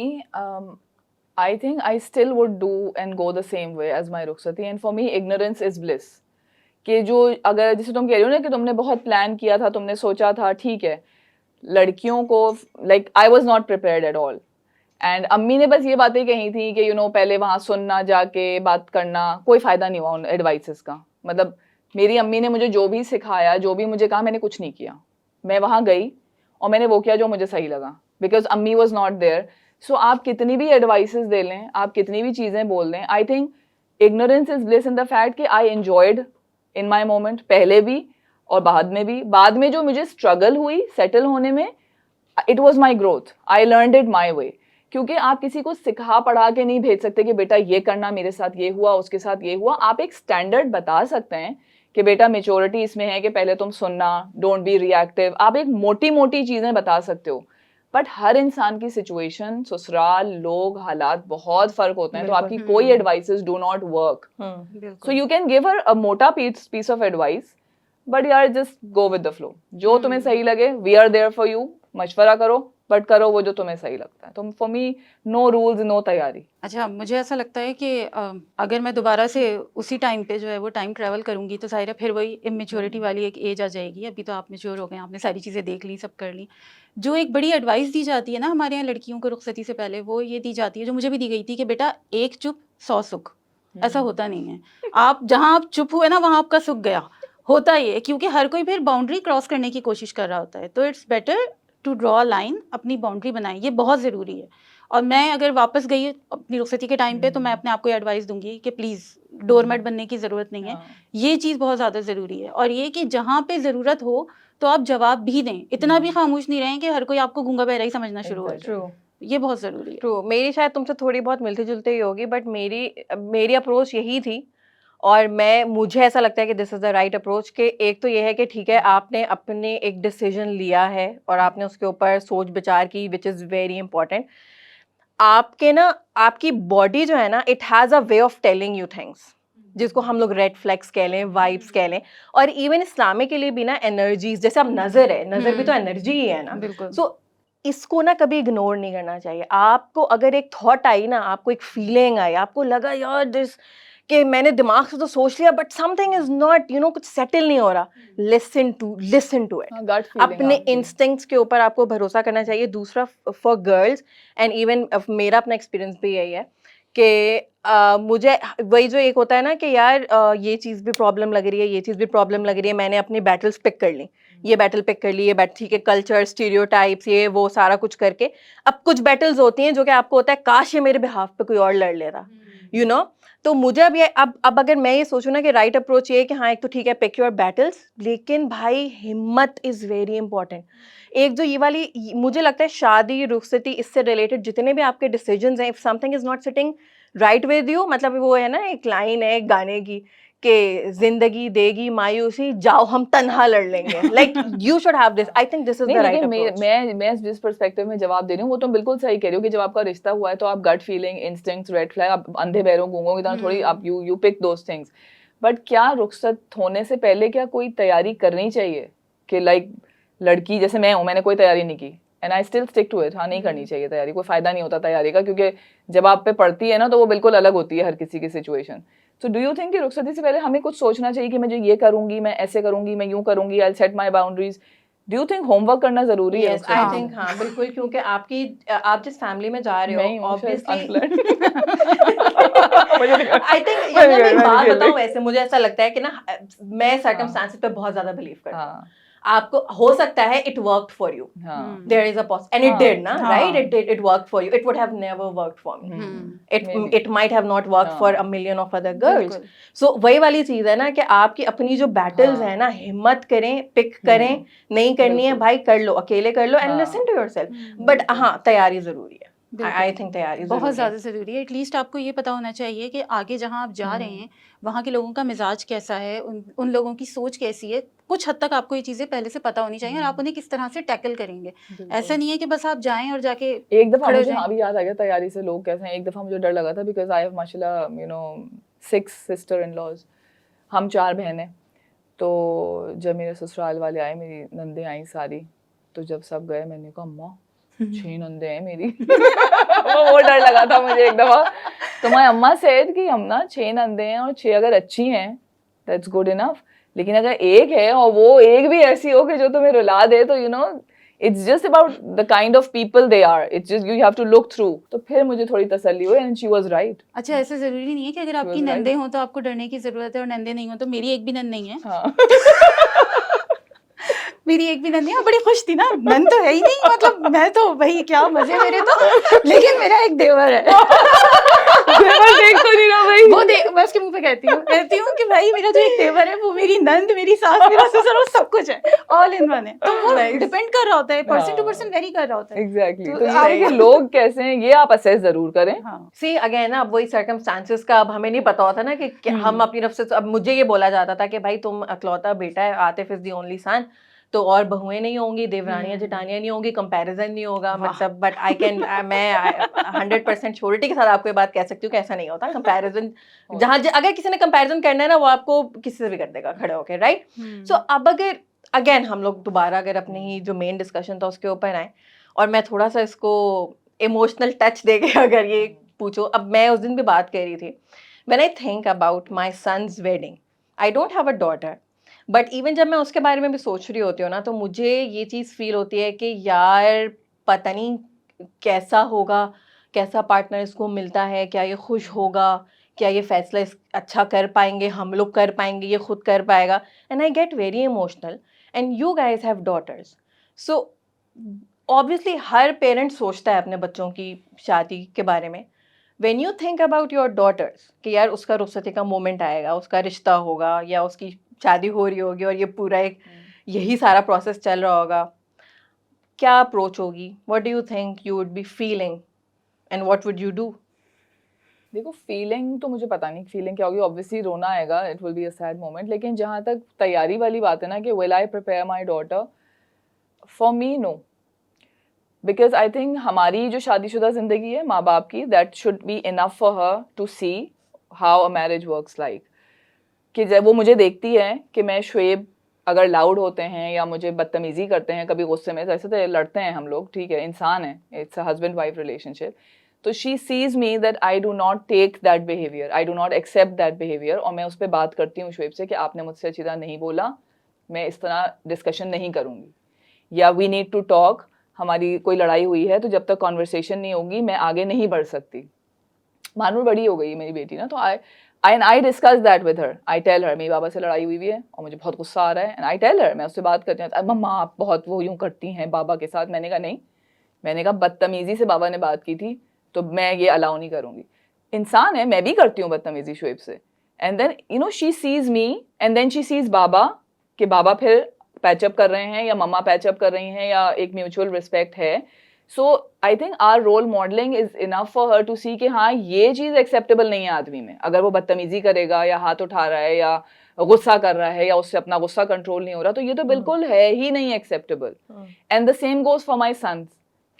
I think I still would do and go the same way as my रुखसती, and for me ignorance is bliss. कि जो अगर जैसे तुम कह रही हो ना कि तुमने बहुत प्लान किया था, तुमने सोचा था, ठीक है, लड़कियों को like I was not prepared at all. And अम्मी ने बस ये बातें कही थी कि पहले वहाँ सुनना, जाके बात करना, कोई फ़ायदा नहीं हुआ उन एडवाइसेस का। मतलब मेरी अम्मी ने मुझे जो भी सिखाया, जो भी मुझे कहा, मैंने कुछ नहीं किया। मैं वहाँ गई और मैंने वो किया जो मुझे सही लगा, बिकॉज अम्मी वॉज नॉट देयर। सो आप कितनी भी एडवाइसेस दे लें, आप कितनी भी चीज़ें बोल दें, I think ignorance is bliss in the fact कि I enjoyed in my moment, पहले भी और बाद में भी। बाद में जो मुझे स्ट्रगल हुई सेटल होने में, it was my growth, I learned it my way. क्योंकि आप किसी को सिखा पढ़ा के नहीं भेज सकते कि बेटा ये करना, मेरे साथ ये हुआ, उसके साथ ये हुआ। आप एक स्टैंडर्ड बता सकते हैं कि बेटा मेच्योरिटी इसमें है कि पहले तुम सुनना, डोंट बी रिएक्टिव। आप एक मोटी मोटी चीज़ें बता सकते हो, बट हर इंसान की सिचुएशन, ससुराल, लोग, हालात बहुत फर्क होते हैं। तो आपकी कोई advices do not work. So you can give her a मोटा पीस ऑफ एडवाइस, बट यार just go with the flow. जो तुम्हें सही लगे, we are there for you. मशवरा करो, बट करो वो जो तुम्हें सही लगता है। तो for me no rules, no तैयारी। अच्छा, मुझे ऐसा लगता है कि अगर मैं दोबारा से उसी टाइम पे जो है वो टाइम ट्रैवल करूंगी, तो ज़ाहिर है फिर वही इमेच्योरिटी वाली एक एज आ जाएगी। अभी तो आप मेच्योर हो गए, आपने सारी चीज़ें देख ली, सब कर ली। जो एक बड़ी एडवाइस दी जाती है ना हमारे यहाँ लड़कियों को रुखसती से पहले, वो ये दी जाती है, जो मुझे भी दी गई थी, कि बेटा एक चुप 100 सुख। ऐसा होता नहीं है। आप जहाँ आप चुप हुए ना, वहाँ आपका सुख गया। होता ही है, क्योंकि हर कोई फिर बाउंड्री क्रॉस करने की कोशिश कर रहा होता है। तो it's better to draw line, अपनी बाउंड्री बनाएं, ये बहुत ज़रूरी है। और मैं अगर वापस गई अपनी रुखसती के टाइम पे, तो मैं अपने आप को एडवाइस दूंगी कि प्लीज़ डोरमेट बनने की ज़रूरत नहीं है। ये चीज़ बहुत ज़्यादा ज़रूरी है। और ये कि जहाँ पे ज़रूरत हो तो आप जवाब भी दें, इतना भी खामोश नहीं रहें कि हर कोई आपको गूंगा बहरा ही समझना शुरू हो जाए। ये बहुत ज़रूरी है। ट्रू। मेरी शायद तुमसे थोड़ी बहुत मिलती जुलती ही होगी, बट मेरी अप्रोच यही थी। और मुझे ऐसा लगता है कि this is the right approach. कि एक तो ये है कि ठीक है, आपने अपने एक डिसीजन लिया है और आपने उसके ऊपर सोच विचार की, विच इज़ वेरी इंपॉर्टेंट। आपकी बॉडी जो है ना, it has a way of telling you things, जिसको हम लोग रेड फ्लैग्स कह लें, वाइब्स कह लें। और इवन इस्लामी के लिए भी ना, एनर्जीज, जैसे अब नज़र है, नज़र भी तो एनर्जी ही है ना। बिल्कुल। सो इसको ना कभी इग्नोर नहीं करना चाहिए। आपको अगर एक थॉट आई ना, आपको एक फीलिंग आई, आपको लगा यार दिस कि मैंने दिमाग से तो सोच लिया बट समथिंग इज नॉट कुछ सेटल नहीं हो रहा, लिसन टू इट। हाँ, gut feeling अपने आपकी। इंस्टिंक्ट्स के ऊपर आपको भरोसा करना चाहिए। दूसरा, फॉर गर्ल्स एंड इवन मेरा अपना एक्सपीरियंस भी यही है कि मुझे वही जो एक होता है ना कि यार ये चीज़ भी प्रॉब्लम लग रही है, ये चीज़ भी प्रॉब्लम लग रही है, मैंने अपनी बैटल्स पिक कर ली, ये बैटल पिक कर ली, ये बैटल ठीक है, कल्चर, स्टीरियोटाइप्स, ये वो सारा कुछ करके। अब कुछ बैटल्स होती हैं जो कि आपको होता है काश ये मेरे बिहाफ पे कोई और लड़ लेता, तो मुझे अब अगर मैं ये सोचूं ना कि राइट अप्रोच ये है कि हाँ, एक तो ठीक है पिक योर बैटल्स, लेकिन भाई हिम्मत इज वेरी इंपॉर्टेंट। एक जो ये वाली मुझे लगता है शादी, रुखसती, इससे रिलेटेड जितने भी आपके डिसीजंस हैं, if something is not sitting right with you, मतलब वो है ना एक लाइन है एक गाने की कि जिंदगी देगी मायूसी, जाओ हम तन्हा लड़ लेंगे, like you should have this. I think this is the नहीं, राइट लेकिन अप्रोच। मैं जिस पर्सपेक्टिव में जवाब दे रही हूँ वो तुम बिल्कुल सही कह रही हो कि जब आपका रिश्ता हुआ है तो आप gut feeling, instincts, red flag, आप अंधे पैरों गूंगों की तरह थोड़ी आप you pick those things. But क्या रुखसत होने से पहले क्या कोई तैयारी करनी चाहिए कि लाइक लड़की जैसे मैं हूँ, मैंने कोई तैयारी नहीं की and I still stick to it, हाँ नहीं करनी चाहिए तैयारी, कोई फायदा नहीं होता तैयारी का, क्योंकि जब आप पे पड़ती है ना तो वो बिल्कुल अलग होती है हर किसी की situation. So do you think कि रुखसती से पहले हमें कुछ सोचना चाहिए कि मैं जो ये करूंगी, मैं ऐसे करूंगी, मैं यूं करूंगी, I set my boundaries? Do you think homework करना जरूरी है? यस, आई थिंक हाँ बिल्कुल, क्योंकि आप जिस फैमिली में जा रहे हो ऑब्वियसली आई थिंक मैं एक बात बताऊं, वैसे मुझे ऐसा लगता है कि ना मैं सर्कमस्टांसेस पे बहुत ज्यादा बिलीव करती हूँ। आपको हो सकता है it worked for you, there is a and it did ना, right, it worked for you, it would have never worked for me, it might have not worked for a million of other girls. So वही वाली चीज है ना कि आपकी अपनी जो बैटल्स है ना, हिम्मत करें, पिक करें, नहीं करनी है भाई कर लो, अकेले कर लो and listen to yourself. But हाँ, तैयारी जरूरी है। आई थिंक तैयारी बहुत ज़्यादा ज़रूरी है। एटलीस्ट आपको ये पता होना चाहिए कि आगे जहाँ आप जा रहे हैं वहाँ के लोगों का मिजाज कैसा है, उन लोगों की सोच कैसी है। कुछ हद तक आपको ये चीज़ें पहले से पता होनी चाहिए और आप उन्हें किस तरह से टैकल करेंगे। ऐसा नहीं है कि बस आप जाएं और जाके एक दफा खड़े हो मुझे जाएं। अभी याद आ गया तैयारी से लोग कैसे हैं। एक दफा मुझे डर लगा था बिकॉज आई हैव माशाल्लाह 6 सिस्टर इन लॉज, हम 4 बहनें। तो जब मेरे ससुराल वाले आए, मेरी नंदे आई सारी, तो जब सब गए मैंने कहा अम्मा 6 नंदे हैं मेरी वो डर लगा था मुझे एक दफा। तो माय अम्मा सेड कि हम ना 6 नंदे हैं और 6 अगर अच्छी हैं दैट्स गुड इनफ, लेकिन अगर एक है और वो एक भी ऐसी हो कि जो तुम्हें रुला दे, तो it's just about the kind of people they are, it's just you have to look through। तो फिर मुझे थोड़ी तसल्ली हुई and she was right। अच्छा, ऐसे ज़रूरी नहीं है कि अगर आपकी नंदे हों तो आपको डरने की ज़रूरत है और नंदे नहीं हो तो। मेरी एक भी नंद नहीं है। हाँ मेरी एक भी नंद नहीं है, बड़ी खुश थी ना, नंद तो है ही नहीं, मतलब मैं तो भाई क्या मजे मेरे तो। लेकिन मेरा एक देवर है देख तो नहीं रहा भाई, वो मैं उसके मुंह पे कहती हूँ कि भाई मेरा जो एक देवर है वो मेरी नंद, मेरी सास, मेरा ससुर, वो सब कुछ है, ऑल इन वन है। तो वो डिपेंड कर रहा होता है, पर्सन टू पर्सन वेरी कर रहा होता है। एग्जैक्टली। तो ये है कि लोग कैसे हैं ये आप असेस जरूर करें। सी अगेन अब वही सर्कमस्टांसेस का अब हमें नहीं पता होता ना कि हम अपनी तरफ से। अब मुझे ये बोला जाता था कि भाई तुम अकलौता बेटा है, Atif is the only son, तो और बहुएं नहीं होंगी, देवरानियां जेठानियां नहीं होंगी, कंपैरिजन नहीं होगा, मतलब बट मैं 100% श्योरिटी के साथ आपको ये बात कह सकती हूँ कि ऐसा नहीं होता। कंपैरिजन जहाँ अगर किसी ने कंपैरिजन करना है ना, वो आपको किसी से भी कर देगा खड़े होके, राइट। सो अब अगर अगेन हम लोग दोबारा अगर अपने ही जो मेन डिस्कशन था उसके ऊपर आए और मैं थोड़ा सा इसको इमोशनल टच दे के अगर ये पूछो, अब मैं उस दिन भी बात कर रही थी, when I think about my son's wedding, I don't have a daughter, but even जब मैं उसके बारे में भी सोच रही होती हूँ ना, तो मुझे ये चीज़ फील होती है कि यार पता नहीं कैसा होगा, कैसा पार्टनर इसको मिलता है, क्या ये खुश होगा, क्या ये फैसला अच्छा कर पाएंगे, हम लोग कर पाएंगे, ये खुद कर पाएगा। And I get very emotional and you guys have daughters, so obviously हर पेरेंट सोचता है अपने बच्चों की शादी के बारे में। When you think about your daughters कि यार उसका रुखसती का मोमेंट आएगा, उसका रिश्ता होगा या उसकी शादी हो रही होगी और ये पूरा एक यही सारा प्रोसेस चल रहा होगा, क्या अप्रोच होगी? What do you think you would be feeling and what would you do? देखो फीलिंग तो मुझे पता नहीं फीलिंग क्या होगी, ऑब्वियसली रोना आएगा, it will be a sad moment. लेकिन जहाँ तक तैयारी वाली बात है ना कि will I prepare my daughter, for me no, because I think हमारी जो शादीशुदा जिंदगी है माँ बाप की, that should be enough for her to see how a marriage works like. कि जब वो मुझे देखती है कि मैं शुएब अगर लाउड होते हैं या मुझे बदतमीजी करते हैं कभी गुस्से में, ऐसे तो लड़ते हैं हम लोग, ठीक है, इंसान है, it's a husband wife relationship, तो she sees me that I do not take that behaviour, I do not accept that behaviour, और मैं उस पर बात करती हूँ शुएब से कि आपने मुझसे अच्छी तरह नहीं बोला, मैं इस तरह डिस्कशन नहीं करूँगी, या वी नीड टू टॉक, हमारी कोई लड़ाई हुई है तो जब तक कॉन्वर्सेशन नहीं होगी मैं आगे नहीं बढ़ सकती। मानूर बड़ी हो गई मेरी बेटी ना, तो I discuss that with her, I tell her मेरी बाबा से लड़ाई हुई है और मुझे बहुत गुस्सा आ रहा है, एंड आई टेल हर, मैं उससे बात करती हूँ, मम्मा आप बहुत वो यूँ करती हैं बाबा के साथ, मैंने कहा नहीं, मैंने कहा बदतमीजी से बाबा ने बात की थी तो मैं ये अलाउ नहीं करूँगी, इंसान है, मैं भी करती हूँ बदतमीजी शुएब से, and then you know she sees me and then she sees बाबा, कि बाबा फिर पैचअप कर रहे हैं या मम्मा पैचअप कर रही हैं या एक म्यूचुअल रिस्पेक्ट है। So I think our role modelling is enough for her to see कि हाँ ये चीज़ एक्सेप्टेबल नहीं है आदमी में, अगर वो बदतमीजी करेगा या हाथ उठा रहा है या गुस्सा कर रहा है या उससे अपना गुस्सा कंट्रोल नहीं हो रहा, तो ये तो बिल्कुल है ही नहीं acceptable. And the same goes for my sons,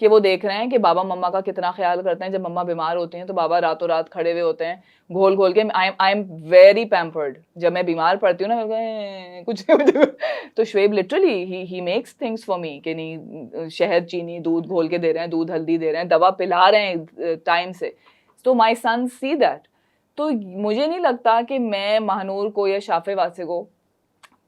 कि वो देख रहे हैं कि बाबा मम्मा का कितना ख्याल करते हैं, जब मम्मा बीमार होती हैं तो बाबा रातों रात खड़े हुए होते हैं घोल घोल के, आई एम वेरी पैम्पर्ड, जब मैं बीमार पड़ती हूँ ना कुछ तो Shoaib literally he makes things for me, कि नहीं शहद चीनी दूध घोल के दे रहे हैं, दूध हल्दी दे रहे हैं, दवा पिला रहे हैं टाइम से, तो माई सन सी दैट। तो मुझे नहीं लगता कि मैं महानूर को या शाफे वासे को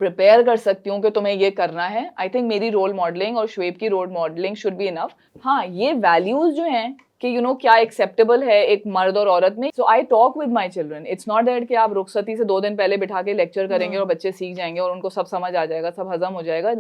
प्रिपेयर कर सकती हूँ कि तुम्हें ये करना है। आई थिंक मेरी रोल मॉडलिंग और शुएब की role modelling should be enough. हाँ, ये वैल्यूज जो हैं कि यू नो क्या एक्सेप्टेबल है एक मर्द और औरत में, so I talk with my children. It's not that कि आप रुखसती से 2 दिन पहले बिठा के लेक्चर करेंगे और बच्चे सीख जाएंगे और उनको सब समझ आ जाएगा, सब हजम हो जाएगा।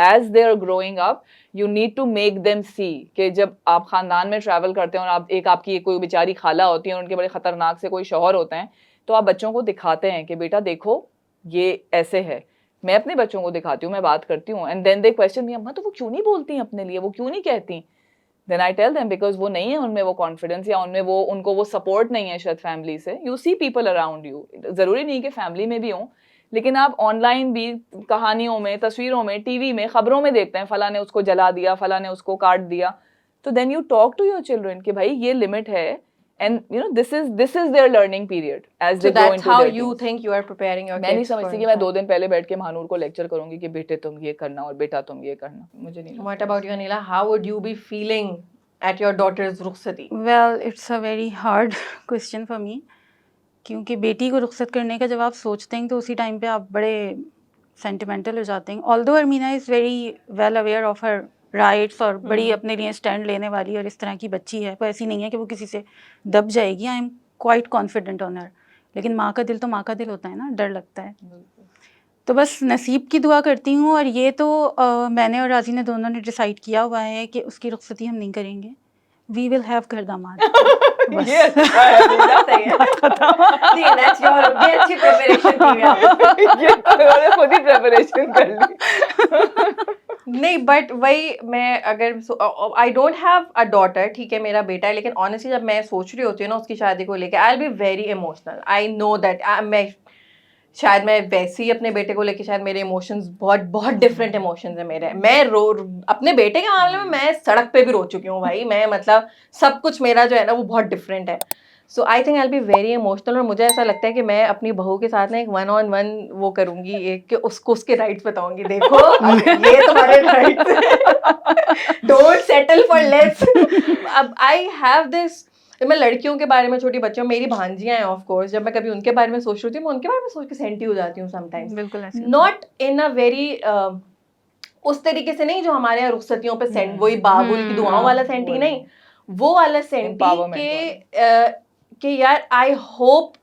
As they are growing up you need to make them see कि जब आप खानदान में ट्रैवल करते हैं और आप आपकी कोई बेचारी खाला होती है और उनके बड़े खतरनाक से कोई शौहर होते हैं, तो आप बच्चों को दिखाते हैं कि बेटा देखो ये ऐसे है। मैं अपने बच्चों को दिखाती हूँ, मैं बात करती हूँ, एंड देन दे क्वेश्चन मी, अम्मा तो वो क्यों नहीं बोलती हैं अपने लिए, वो क्यों नहीं कहती? Then I tell them because वो नहीं है उनमें वो कॉन्फिडेंस, या उनमें वो उनको वो सपोर्ट नहीं है शायद फैमिली से। You see people around you, ज़रूरी नहीं कि फैमिली में भी हों, लेकिन आप ऑनलाइन भी कहानियों में, तस्वीरों में, टीवी में, खबरों में देखते हैं फला ने उसको जला दिया, फला ने उसको काट दिया। तो then you talk to your children कि भाई ये लिमिट है, and you know this is their learning period as So they go that's into how their you teens. think you are preparing your मैं नहीं kids for समझती कि मैं that. 2 दिन पहले बैठ के महानूर को लेक्चर करूंगी कि बेटे तुम ये करना और बेटा तुम ये करना, मुझे नहीं लगता। What about you, Anila? How would you be feeling at your daughter's rukhsati? Well, it's a very hard question for me, क्योंकि बेटी को रुखसत करने का जब आप सोचते हैं तो उसी टाइम पे आप बड़े सेंटिमेंटल हो जाते हैं। Although Armeena is very well aware of her rights और बड़ी अपने लिए स्टैंड लेने वाली और इस तरह की बच्ची है, वो ऐसी नहीं है कि वो किसी से दब जाएगी। I am quite confident on her, लेकिन माँ का दिल तो माँ का दिल होता है ना, डर लगता है। तो बस नसीब की दुआ करती हूँ। और ये तो मैंने और राजी ने दोनों ने डिसाइड किया हुआ है कि उसकी रुखसती हम नहीं करेंगे, वी विल हैव घर दामाद। ये अच्छा है, सही है। नहीं, that's your ये अच्छी preparation थी यार। ये तो मैंने खुद ही प्रिपरेशन कर ली। नहीं, बट वही मैं अगर आई डोंट हैव अ डॉटर, ठीक है मेरा बेटा है, लेकिन ऑनेस्टली जब मैं सोच रही होती हूँ ना उसकी शादी को लेके, आई will be very emotional. I know that मैं शायद मैं वैसे ही अपने बेटे को लेके शायद मेरे इमोशंस बहुत बहुत डिफरेंट इमोशंस है मेरे। मैं अपने बेटे के मामले में मैं सड़क पे भी रो चुकी हूँ भाई, मैं मतलब सब कुछ मेरा जो है ना वो बहुत डिफरेंट है। So I think I will be very emotional. और मुझे ऐसा लगता है कि मैं अपनी बहू के साथ ना एक 1-on-1 वो करूंगी, एक कि उसको उसके राइट्स बताऊंगी, देखो ये तुम्हारे rights, don't settle for less. अब आई हैव दिस, मैं लड़कियों के बारे में, छोटी बच्चों, मेरी भांजियां हैं ऑफ कोर्स, जब मैं कभी उनके बारे में सोच रही हूँ मैं उनके बारे में सोच के सेंटी हो जाती हूँ समटाइम्स। बिल्कुल ऐसे नॉट इन अ वेरी उस तरीके से नहीं जो हमारे यहाँ रुखसतियों पे सेंट, वही बाबुल की दुआओं वाला सेंटी नहीं, वो वाला सेंटी कि यार आई होप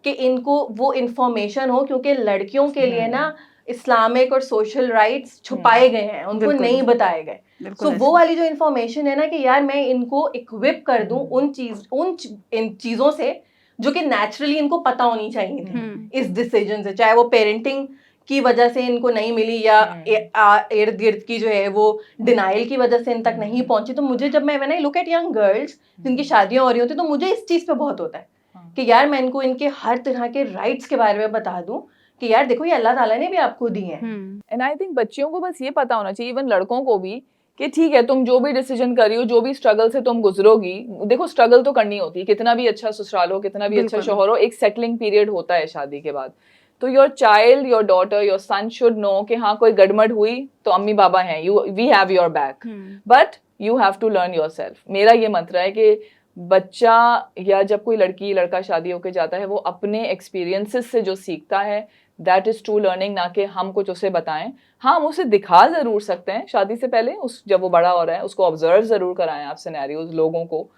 कि इनको वो इन्फॉर्मेशन हो, क्योंकि लड़कियों के लिए ना इस्लामिक और सोशल राइट्स छुपाए गए हैं, उनको नहीं बताए गए। सो वो वाली जो इन्फॉर्मेशन है ना कि यार मैं इनको इक्विप कर दूं इन चीज़ों से जो कि नेचुरली इनको पता होनी चाहिए थी इस डिसीजन से, चाहे वो पेरेंटिंग की वजह से इनको नहीं मिली या इर्द गिर्द की जो है वो डिनाइल की वजह से इन तक नहीं पहुंची। तो मुझे जब मैं लुक एट यंग गर्ल्स जिनकी शादियां हो रही होती तो मुझे इस चीज़ पे बहुत होता है कि यार मैं इनको इनके हर तरह के राइट्स के बारे में बता दूं कि यार देखो ये अल्लाह ताला ने भी आपको दी है। एंड आई थिंक बच्चियों को बस ये पता होना चाहिए, इवन लड़कों को भी, कि ठीक है तुम जो भी डिसीजन कर रही हो, जो भी स्ट्रगल से तुम गुजरोगी, देखो स्ट्रगल तो करनी होती है, कितना भी अच्छा ससुराल हो, कितना भी अच्छा शौहर हो, एक सेटलिंग पीरियड होता है शादी के बाद। तो your child, your daughter, your son should know कि हाँ कोई गड़बड़ हुई तो अम्मी बाबा हैं, you we have your back, but you have to learn yourself. मेरा ये मंत्र है कि बच्चा या जब कोई लड़की लड़का शादी होके जाता है वो अपने एक्सपीरियंसेस से जो सीखता है दैट इज ट्रू लर्निंग, ना कि हम कुछ उसे बताएं। हाँ, हम उसे दिखा जरूर सकते हैं शादी से पहले, उस जब वो बड़ा हो रहा है उसको ऑब्जर्व जरूर कराएं आप सिनेरियोज लोगों को,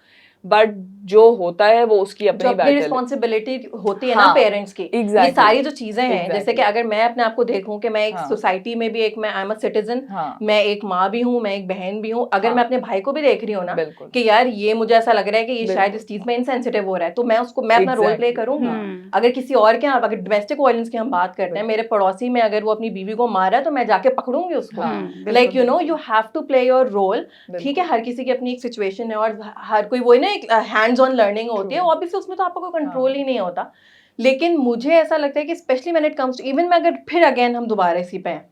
बट जो होता है वो उसकी जो अपनी अपनी बैटल है। रिस्पॉन्सिबिलिटी होती है ना हाँ, पेरेंट्स की, ये exactly, सारी जो चीजें हैं, जैसे exactly, कि अगर मैं अपने आप को देखूं कि मैं एक हाँ, सोसाइटी में भी एक मैं आई एम अ सिटीजन, हाँ, मैं एक माँ भी हूँ, मैं एक बहन भी हूँ, अगर हाँ, मैं अपने भाई को भी देख रही हूँ ना बिल्कुल, कि यार ये मुझे ऐसा लग रहा है कि ये शायद बिल्कुल, इस चीज में इनसेंसिटिव हो रहा है, तो मैं अपना रोल प्ले exactly, करूंगी। हाँ, अगर किसी और के यहाँ, अगर डोमेस्टिक वायलेंस की हम बात करते हैं, मेरे पड़ोसी में अगर वो अपनी बीवी को मारा है तो मैं जाके पकड़ूंगी उसको। हाँ, like you know you have to play your role. ठीक है, बिल्कुल, हर किसी की अपनी एक सिचुएशन है और हर कोई वही ना एक हैंड्स ऑन लर्निंग होती है, True. ऑब्वियसली उसमें तो आपका कोई कंट्रोल हाँ, ही नहीं होता। लेकिन मुझे ऐसा लगता है कि specially when it comes to, even मैं अगर फिर अगेन हम दोबारा इसी पे हैं,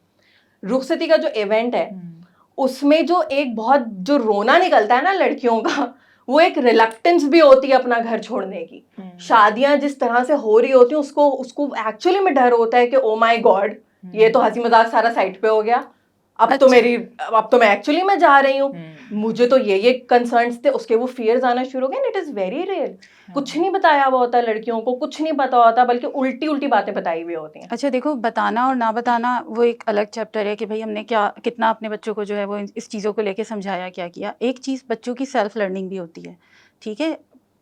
रुखसती का जो इवेंट है उसमें जो एक बहुत जो रोना निकलता है ना लड़कियों का, वो एक रिलक्टेंस भी होती है अपना घर छोड़ने की। शादियां जिस तरह से हो रही होती हैं उसको उसको एक्चुअली में डर होता है कि ओ माय गॉड, ये तो हंसी मजाक सारा साइड पे हो गया, अब तो मैं एक्चुअली में जा रही हूँ, मुझे तो ये कंसर्न्स थे, उसके वो फियर्स आना शुरू हो गए। It is very real. कुछ नहीं बताया हुआ होता लड़कियों को, कुछ नहीं पता होता, बल्कि उल्टी उल्टी बातें बताई हुई होती हैं। अच्छा देखो, बताना और ना बताना वो एक अलग चैप्टर है कि भाई हमने क्या कितना अपने बच्चों को जो है वो इस चीज़ों को लेके समझाया, क्या किया। एक चीज़ बच्चों की सेल्फ लर्निंग भी होती है, ठीक है।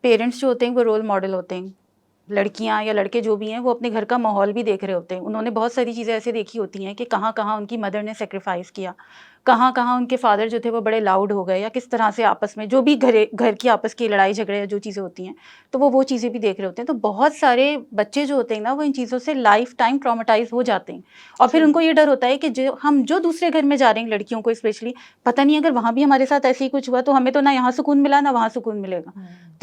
पेरेंट्स जो होते हैं वो रोल मॉडल होते हैं, लड़कियां या लड़के जो भी हैं वो अपने घर का माहौल भी देख रहे होते हैं। उन्होंने बहुत सारी चीज़ें ऐसे देखी होती हैं कि कहाँ कहाँ उनकी मदर ने सेक्रीफाइस किया, कहाँ कहाँ उनके फादर जो थे वो बड़े लाउड हो गए, या किस तरह से आपस में जो भी घर की आपस की लड़ाई झगड़े या जो चीज़ें होती हैं, तो वो चीज़ें भी देख रहे होते हैं। तो बहुत सारे बच्चे जो होते हैं ना वो इन चीज़ों से लाइफ टाइम ट्रॉमेटाइज हो जाते हैं, और फिर उनको ये डर होता है कि जो दूसरे घर में जा रहे हैं, लड़कियों को स्पेशली, पता नहीं अगर वहाँ भी हमारे साथ ऐसे ही कुछ हुआ तो हमें तो ना यहाँ सुकून मिला ना वहाँ सुकून मिलेगा।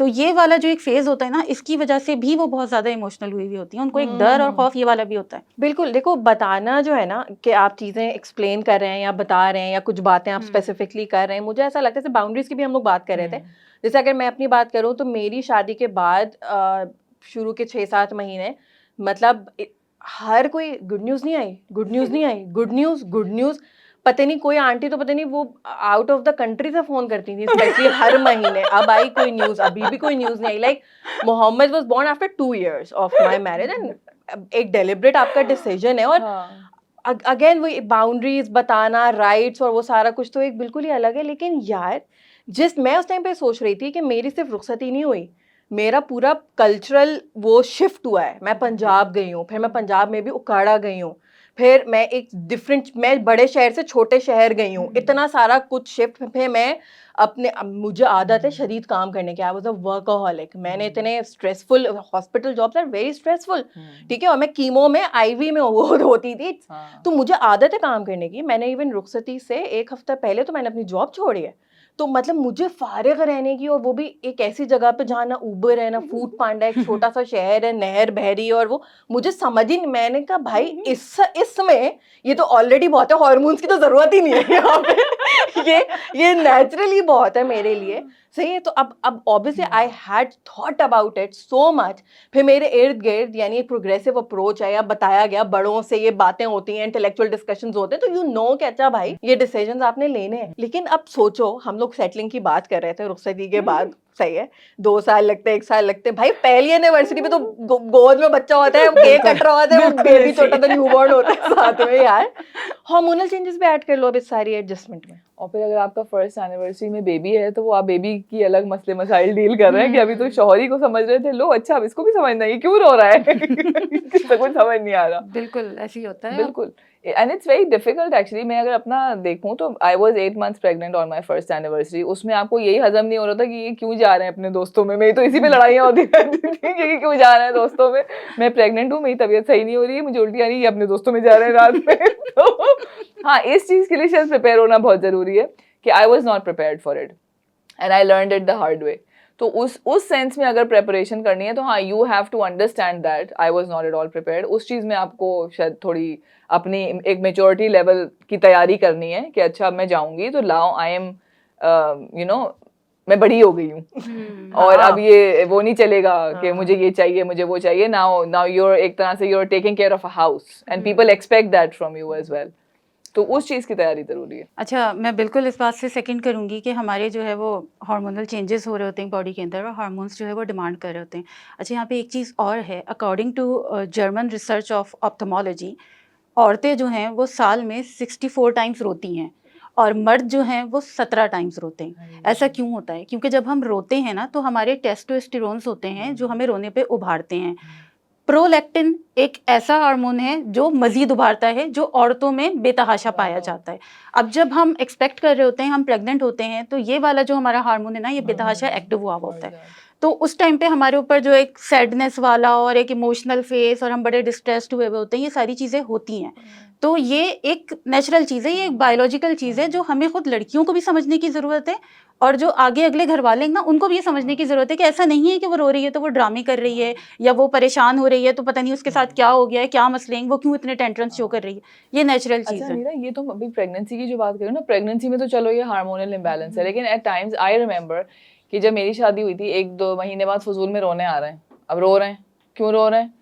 तो ये वाला जो एक फेज होता है ना, इसकी वजह से भी वो बहुत ज़्यादा इमोशनल हुई हुई होती है, उनको एक डर और खौफ ये वाला भी होता है। बिल्कुल, देखो बताना जो है ना कि आप चीज़ें एक्सप्लेन कर रहे हैं या बता रहे हैं या कुछ बातें आप स्पेसिफिकली कर रहे हैं, मुझे ऐसा लगता है जैसे बाउंड्रीज की भी हम लोग बात कर रहे थे। जैसे अगर मैं अपनी बात करूँ तो मेरी शादी के बाद शुरू के 6-7 महीने मतलब हर कोई गुड न्यूज़ नहीं आई, गुड न्यूज़ नहीं आई, गुड न्यूज़। पता नहीं कोई आंटी तो पता नहीं वो आउट ऑफ द कंट्री से फ़ोन करती थी स्पेशली हर महीने, अब आई कोई न्यूज़, अभी भी कोई न्यूज़ नहीं आई। Like Mohammad was born after 2 years of my marriage and एक डेलिब्रेट आपका डिसीजन है। और अगेन वो बाउंड्रीज बताना, राइट्स और वो सारा कुछ तो एक बिल्कुल ही अलग है। लेकिन यार मैं उस टाइम पे सोच रही थी कि मेरी सिर्फ रुखसती नहीं हुई, मेरा पूरा कल्चरल वो शिफ्ट हुआ है। मैं पंजाब गई हूँ, फिर मैं पंजाब में भी उकाड़ा गई हूँ, फिर मैं बड़े शहर से छोटे शहर गई हूँ, इतना सारा कुछ शिफ्ट। फिर मैं मुझे आदत है शदीद काम करने की, आई वाज अ वर्कaholic। मैंने इतने stressful hospital jobs are very stressful, ठीक है, और मैं कीमो में आईवी में होती थी, तो मुझे आदत है काम करने की। मैंने इवन रुखसती से 1 हफ्ता पहले तो मैंने अपनी जॉब छोड़ी है। तो मतलब मुझे फारिग रहने की, और वो भी एक ऐसी जगह पे जहाँ ना उबर है ना फूड पांडा, एक छोटा सा शहर है, नहर बह रही है, और वो मुझे समझ ही नहीं। मैंने कहा भाई इसमें ये तो ऑलरेडी बहुत है, हार्मोन्स की तो जरूरत ही नहीं है यहाँ पे। ये नेचुरली बहुत है मेरे लिए, सही है। तो अब obviously I had thought about it so much. फिर मेरे इर्द गिर्द यानी एक प्रोग्रेसिव अप्रोच है, या बताया गया बड़ों से ये बातें होती हैं, इंटेलेक्चुअल डिस्कशंस होते हैं, तो यू नो कि अच्छा भाई ये डिसीजंस आपने लेने हैं। लेकिन अब सोचो, हम लोग सेटलिंग की बात कर रहे थे रुखसती के बाद, सही है, 2 साल लगते हैं, 1 साल लगते हैं भाई। पहली एनिवर्सरी पे तो गोद में बच्चा होता है, केक कट रहा होता है, बेबी छोटा सा न्यूबॉर्न होता है साथ में। यार हार्मोनल चेंजेस भी ऐड कर लो अब इस सारी एडजस्टमेंट में। और फिर अगर आपका फर्स्ट एनिवर्सरी में बेबी है तो वो आप बेबी की अलग मसले मसाइल डील कर रहे हैं कि अभी तो शौहरी को समझ रहे थे, लो अच्छा अब इसको भी समझना है, क्यों रो रहा है। तो कुछ समझ नहीं आ रहा। बिल्कुल ऐसे ही होता है। बिल्कुल, and it's very difficult actually. मैं अगर अपना देखूं तो I was 8 months pregnant on my first anniversary. उसमें आपको यही हजम नहीं हो रहा था कि ये क्यों जा रहे हैं अपने दोस्तों में। मेरी तो इसी पे लड़ाइयाँ होती रहती थी कि क्यों जा रहे हैं दोस्तों में, मैं प्रेग्नेंट हूँ, मेरी तबीयत सही नहीं हो रही है, मुझे उल्टी आ रही है, ये अपने दोस्तों में जा रहे हैं रात में। तो हाँ, इस चीज़ के लिए शायद प्रिपेयर होना बहुत ज़रूरी है कि I was not prepared for it and I learned it the hard way. तो उस सेंस में अगर प्रेपरेशन करनी है तो हाँ, you have to understand that I was not at all prepared. उस चीज़ में आपको शायद थोड़ी अपनी एक मेच्योरिटी लेवल की तैयारी करनी है कि अच्छा अब मैं जाऊँगी तो लाओ आई एम यू नो मैं बड़ी हो गई हूँ और अब ये वो नहीं चलेगा कि मुझे ये चाहिए, मुझे वो चाहिए. नाउ you're एक तरह से you're taking care of a house and people expect that from you as well. तो उस चीज़ की तैयारी ज़रूरी है. अच्छा, मैं बिल्कुल इस बात से सेकंड करूंगी कि हमारे जो है वो हार्मोनल चेंजेस हो रहे होते हैं बॉडी के अंदर और हार्मोन्स जो है वो डिमांड कर रहे होते हैं. अच्छा, यहाँ पे एक चीज़ और है. According to German research of ophthalmology, औरतें जो हैं वो साल में 64 टाइम्स रोती हैं और मर्द जो हैं वो 17 टाइम्स रोते हैं. ऐसा क्यों होता है? क्योंकि जब हम रोते हैं ना तो हमारे टेस्टोस्टेरोन्स होते हैं जो हमें रोने पे उभारते हैं. प्रोलैक्टिन एक ऐसा हार्मोन है जो मजीद उभारता है, जो औरतों में बेतहाशा पाया जाता है. अब जब हम एक्सपेक्ट कर रहे होते हैं, हम प्रेग्नेंट होते हैं, तो ये वाला जो हमारा हार्मोन है ना, ये बेतहाशा एक्टिव हुआ होता है. तो उस टाइम पे हमारे ऊपर जो एक सैडनेस वाला और एक इमोशनल फेस और हम बड़े डिस्ट्रेस्ड हुए हुए होते हैं, ये सारी चीज़ें होती हैं. तो ये एक नेचुरल चीज़ है, ये एक बायोलॉजिकल चीज़ है जो हमें खुद लड़कियों को भी समझने की ज़रूरत है और जो आगे अगले घर वाले हैं ना उनको भी ये समझने की ज़रूरत है कि ऐसा नहीं है कि वो रो रही है तो वो ड्रामे कर रही है या वो परेशान हो रही है तो पता नहीं उसके साथ क्या हो गया है, क्या मसले हैं, वो क्यों इतने टेंट्रम्स शो कर रही है. ये नेचुरल चीज़ अच्छा है. मीरा, ये तो अभी प्रेगनेंसी की जो बात करें ना, प्रेगनेंसी में तो चलो ये हार्मोनल इम्बैलेंस है, लेकिन एट टाइम्स आई रिमेंबर कि जब मेरी शादी हुई थी 1-2 महीने बाद फजूल में रोने आ रहे हैं. अब रो रहे हैं, क्यों रो रहे हैं?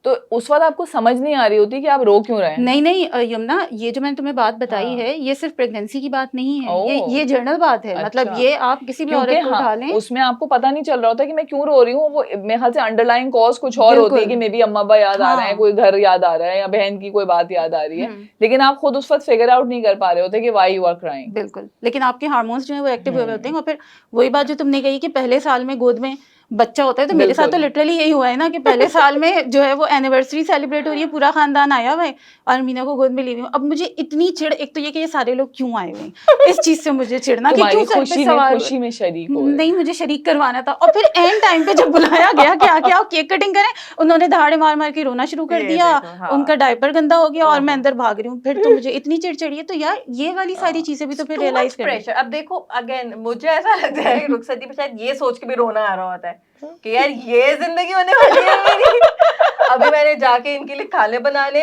तो उस वक्त आपको समझ नहीं आ रही होती कि आप रो क्यों रहे हैं. नहीं यमुना, ये जो मैंने तुम्हें बात बताई है ये सिर्फ प्रेगनेंसी की बात नहीं है. ये जनरल बात है. मतलब अच्छा. ये आप किसी भी औरत को उठा लें, उसमें आपको पता नहीं चल रहा होता कि मैं क्यों रो रही हूँ. वो मेरे ख्याल से अंडरलाइंग कॉज कुछ और होती है कि मे बी अम्मा अब्बा याद आ रहे हैं, कोई घर याद आ रहा है या बहन की कोई बात याद आ रही है, लेकिन आप खुद उस वक्त फिगर आउट नहीं कर पा रहे होते कि व्हाई यू आर क्राइंग. बिल्कुल. लेकिन आपके हार्मोन्स जो है वो एक्टिव हुए होते हैं. और फिर वही बात जो तुमने कही कि पहले साल में गोद में बच्चा होता है, तो मेरे साथ तो लिटरली यही हुआ है ना कि पहले साल में जो है वो एनिवर्सरी सेलिब्रेट हो रही है, पूरा खानदान आया हुआ है और मीना को गोद में ली हुई हूँ. अब मुझे इतनी चिढ़, एक तो ये कि ये सारे लोग क्यों आए हुए हैं, इस चीज से मुझे चिढ़ना कि क्यों सर पे सवार. खुशी में शरीक हो. नहीं, मुझे शरीक करवाना था. और फिर एंड टाइम पे जब बुलाया गया कि आके आओ केक कटिंग करें, उन्होंने दहाड़े मार मार के रोना शुरू कर दिया. उनका डायपर गंदा हो गया और मैं अंदर भाग रही हूँ. फिर तो मुझे इतनी चिढ़ चढ़ी है. तो यार ये वाली सारी चीजें भी तो फिर रियलाइज करें. प्रेशर. अब देखो अगेन मुझे ऐसा लगता है कि रुखसती पे शायद ये सोच के भी रोना आ रहा होता है कि यार ये जिंदगी होने वाली है मेरी. अभी मैंने जाके इनके लिए खाने बनाने,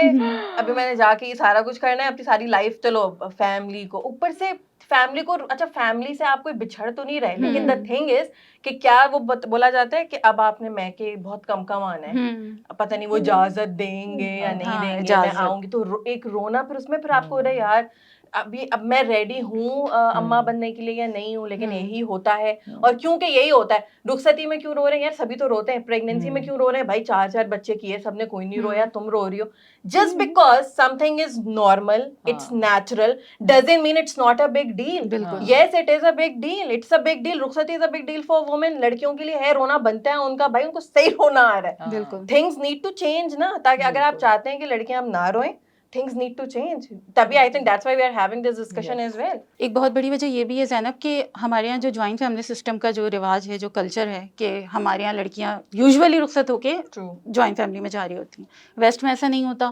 अभी मैंने जाके ये सारा कुछ करना है, अपनी सारी लाइफ, चलो फैमिली को ऊपर से फैमिली को. अच्छा, फैमिली से आप कोई बिछड़ तो नहीं रहे, लेकिन द थिंग इज कि क्या वो बोला जाता है कि अब आपने मैके बहुत कम कमाना है, पता नहीं वो इजाजत देंगे या नहीं देंगे, मैं आऊंगी. तो एक रोना फिर उसमें, फिर आपको हो रहा है यार अब मैं रेडी हूँ अम्मा बनने के लिए या नहीं हूँ, लेकिन यही होता है. और क्योंकि यही होता है, रुखसती में क्यों रो रहे हैं यार, सभी तो रोते हैं. प्रेगनेंसी में क्यों रो रहे हैं भाई, 4 बच्चे किए सबने, कोई नहीं रोया, तुम रो रही हो. Just because something is normal, it's natural, doesn't mean it's not a big deal. Yes, it is a big deal, it's a big deal. रुखसती is a big deal for women. लड़कियों के लिए है, रोना बनता है उनका, भाई उनको सही रोना आ रहा है. थिंग्स नीड टू चेंज ना, ताकि अगर आप चाहते हैं कि लड़कियां अब ना रोएं, things need to change. तभी I think that's why we are having this discussion as well. एक बहुत बड़ी वजह ये भी है ज़ैनब कि हमारे यहाँ जो जॉइंट फैमिली सिस्टम का जो रिवाज है, जो कल्चर है कि हमारे यहाँ लड़कियाँ यूजुअली रुखसत होके जॉइंट फैमिली में जा रही होती हैं. वेस्ट में ऐसा नहीं होता.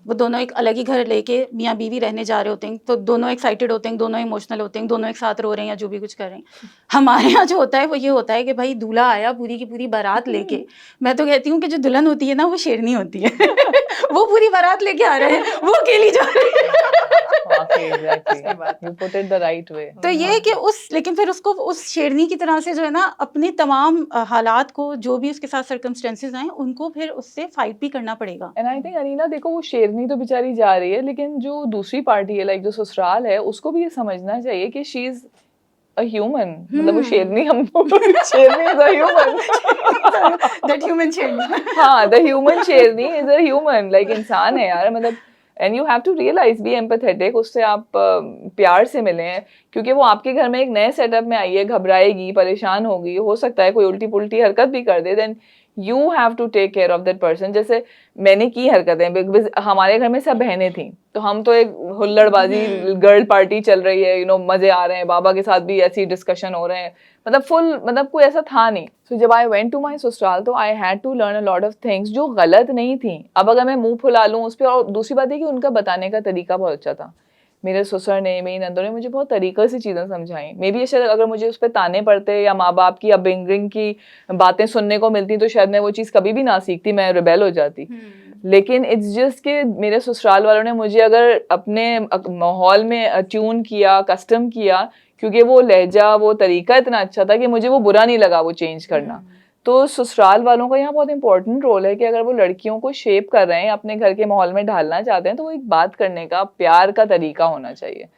वो दोनों एक अलग ही घर लेके मियाँ बीवी रहने जा रहे होते हैं, तो दोनों एक्साइटेड होते हैं, दोनों इमोशनल होते हैं, दोनों एक साथ रो रहे हैं या जो भी कुछ कर रहे हैं. हमारे यहाँ जो होता है वो ये होता है कि भाई दूल्हा आया पूरी की पूरी बारात लेके. मैं तो कहती हूँ कि जो दुल्हन होती है ना वो शेरनी होती है. वो पूरी बारात लेके आ रहे हैं, वो अकेली जा रही है. You put it the right way. तो ये है कि लेकिन फिर उसको उस शेरनी की तरह से जो है ना अपने तमाम हालात को, जो भी उसके साथ सर्कमस्टेंसेस आए, उनको फिर उससे फाइट भी करना पड़ेगा. And I think अनीना देखो, वो शेरनी तो बेचारी जा रही है, लेकिन जो दूसरी पार्टी है, लाइक जो ससुराल है, उसको भी ये समझना चाहिए कि शी इज a human. मतलब वो शेरनी, हम शेरनी is a human. That human शेरनी. हाँ, the human शेरनी is a human. like इंसान है यार, मतलब and you have to realize, be empathetic. उससे आप प्यार से मिलें, क्योंकि वो आपके घर में एक नए सेटअप में आई है, घबराएगी, परेशान होगी, हो सकता है कोई उल्टी पुल्टी हरकत भी कर दे. then you have to take care of that person. जैसे मैंने की हरकतें, बिकॉज हमारे घर में सब बहनें थी, तो हम तो एक हुल्लड़बाजी गर्ल पार्टी चल रही है, यू नो, मजे आ रहे हैं, बाबा के साथ भी ऐसी डिस्कशन हो रहे हैं, मतलब फुल, मतलब कोई ऐसा था नहीं. सो जब आई वेंट टू माई ससुराल, तो I had to learn a lot of things जो गलत नहीं थी. अब अगर मैं मुंह फुला लूँ उस पर, और दूसरी बात है कि उनका बताने का तरीका बहुत अच्छा था. मेरे ससुर ने, मेरी नंदों ने मुझे बहुत तरीक़े से चीज़ें समझाई. मे बी शायद अगर मुझे उस पर ताने पड़ते या माँ बाप की अपब्रिंगिंग की बातें सुनने को मिलती, तो शायद मैं वो चीज़ कभी भी ना सीखती, मैं रिबेल हो जाती. लेकिन इट्स जस्ट कि मेरे ससुराल वालों ने मुझे अगर अपने माहौल में ट्यून किया, कस्टम किया, क्योंकि वो लहजा, वो तरीका इतना अच्छा था कि मुझे वो बुरा नहीं लगा वो चेंज करना। तो ससुराल वालों का यहाँ बहुत इंपॉर्टेंट रोल है कि अगर वो लड़कियों को शेप कर रहे हैं, अपने घर के माहौल में ढालना चाहते हैं, तो वो एक बात करने का प्यार का तरीका होना चाहिए।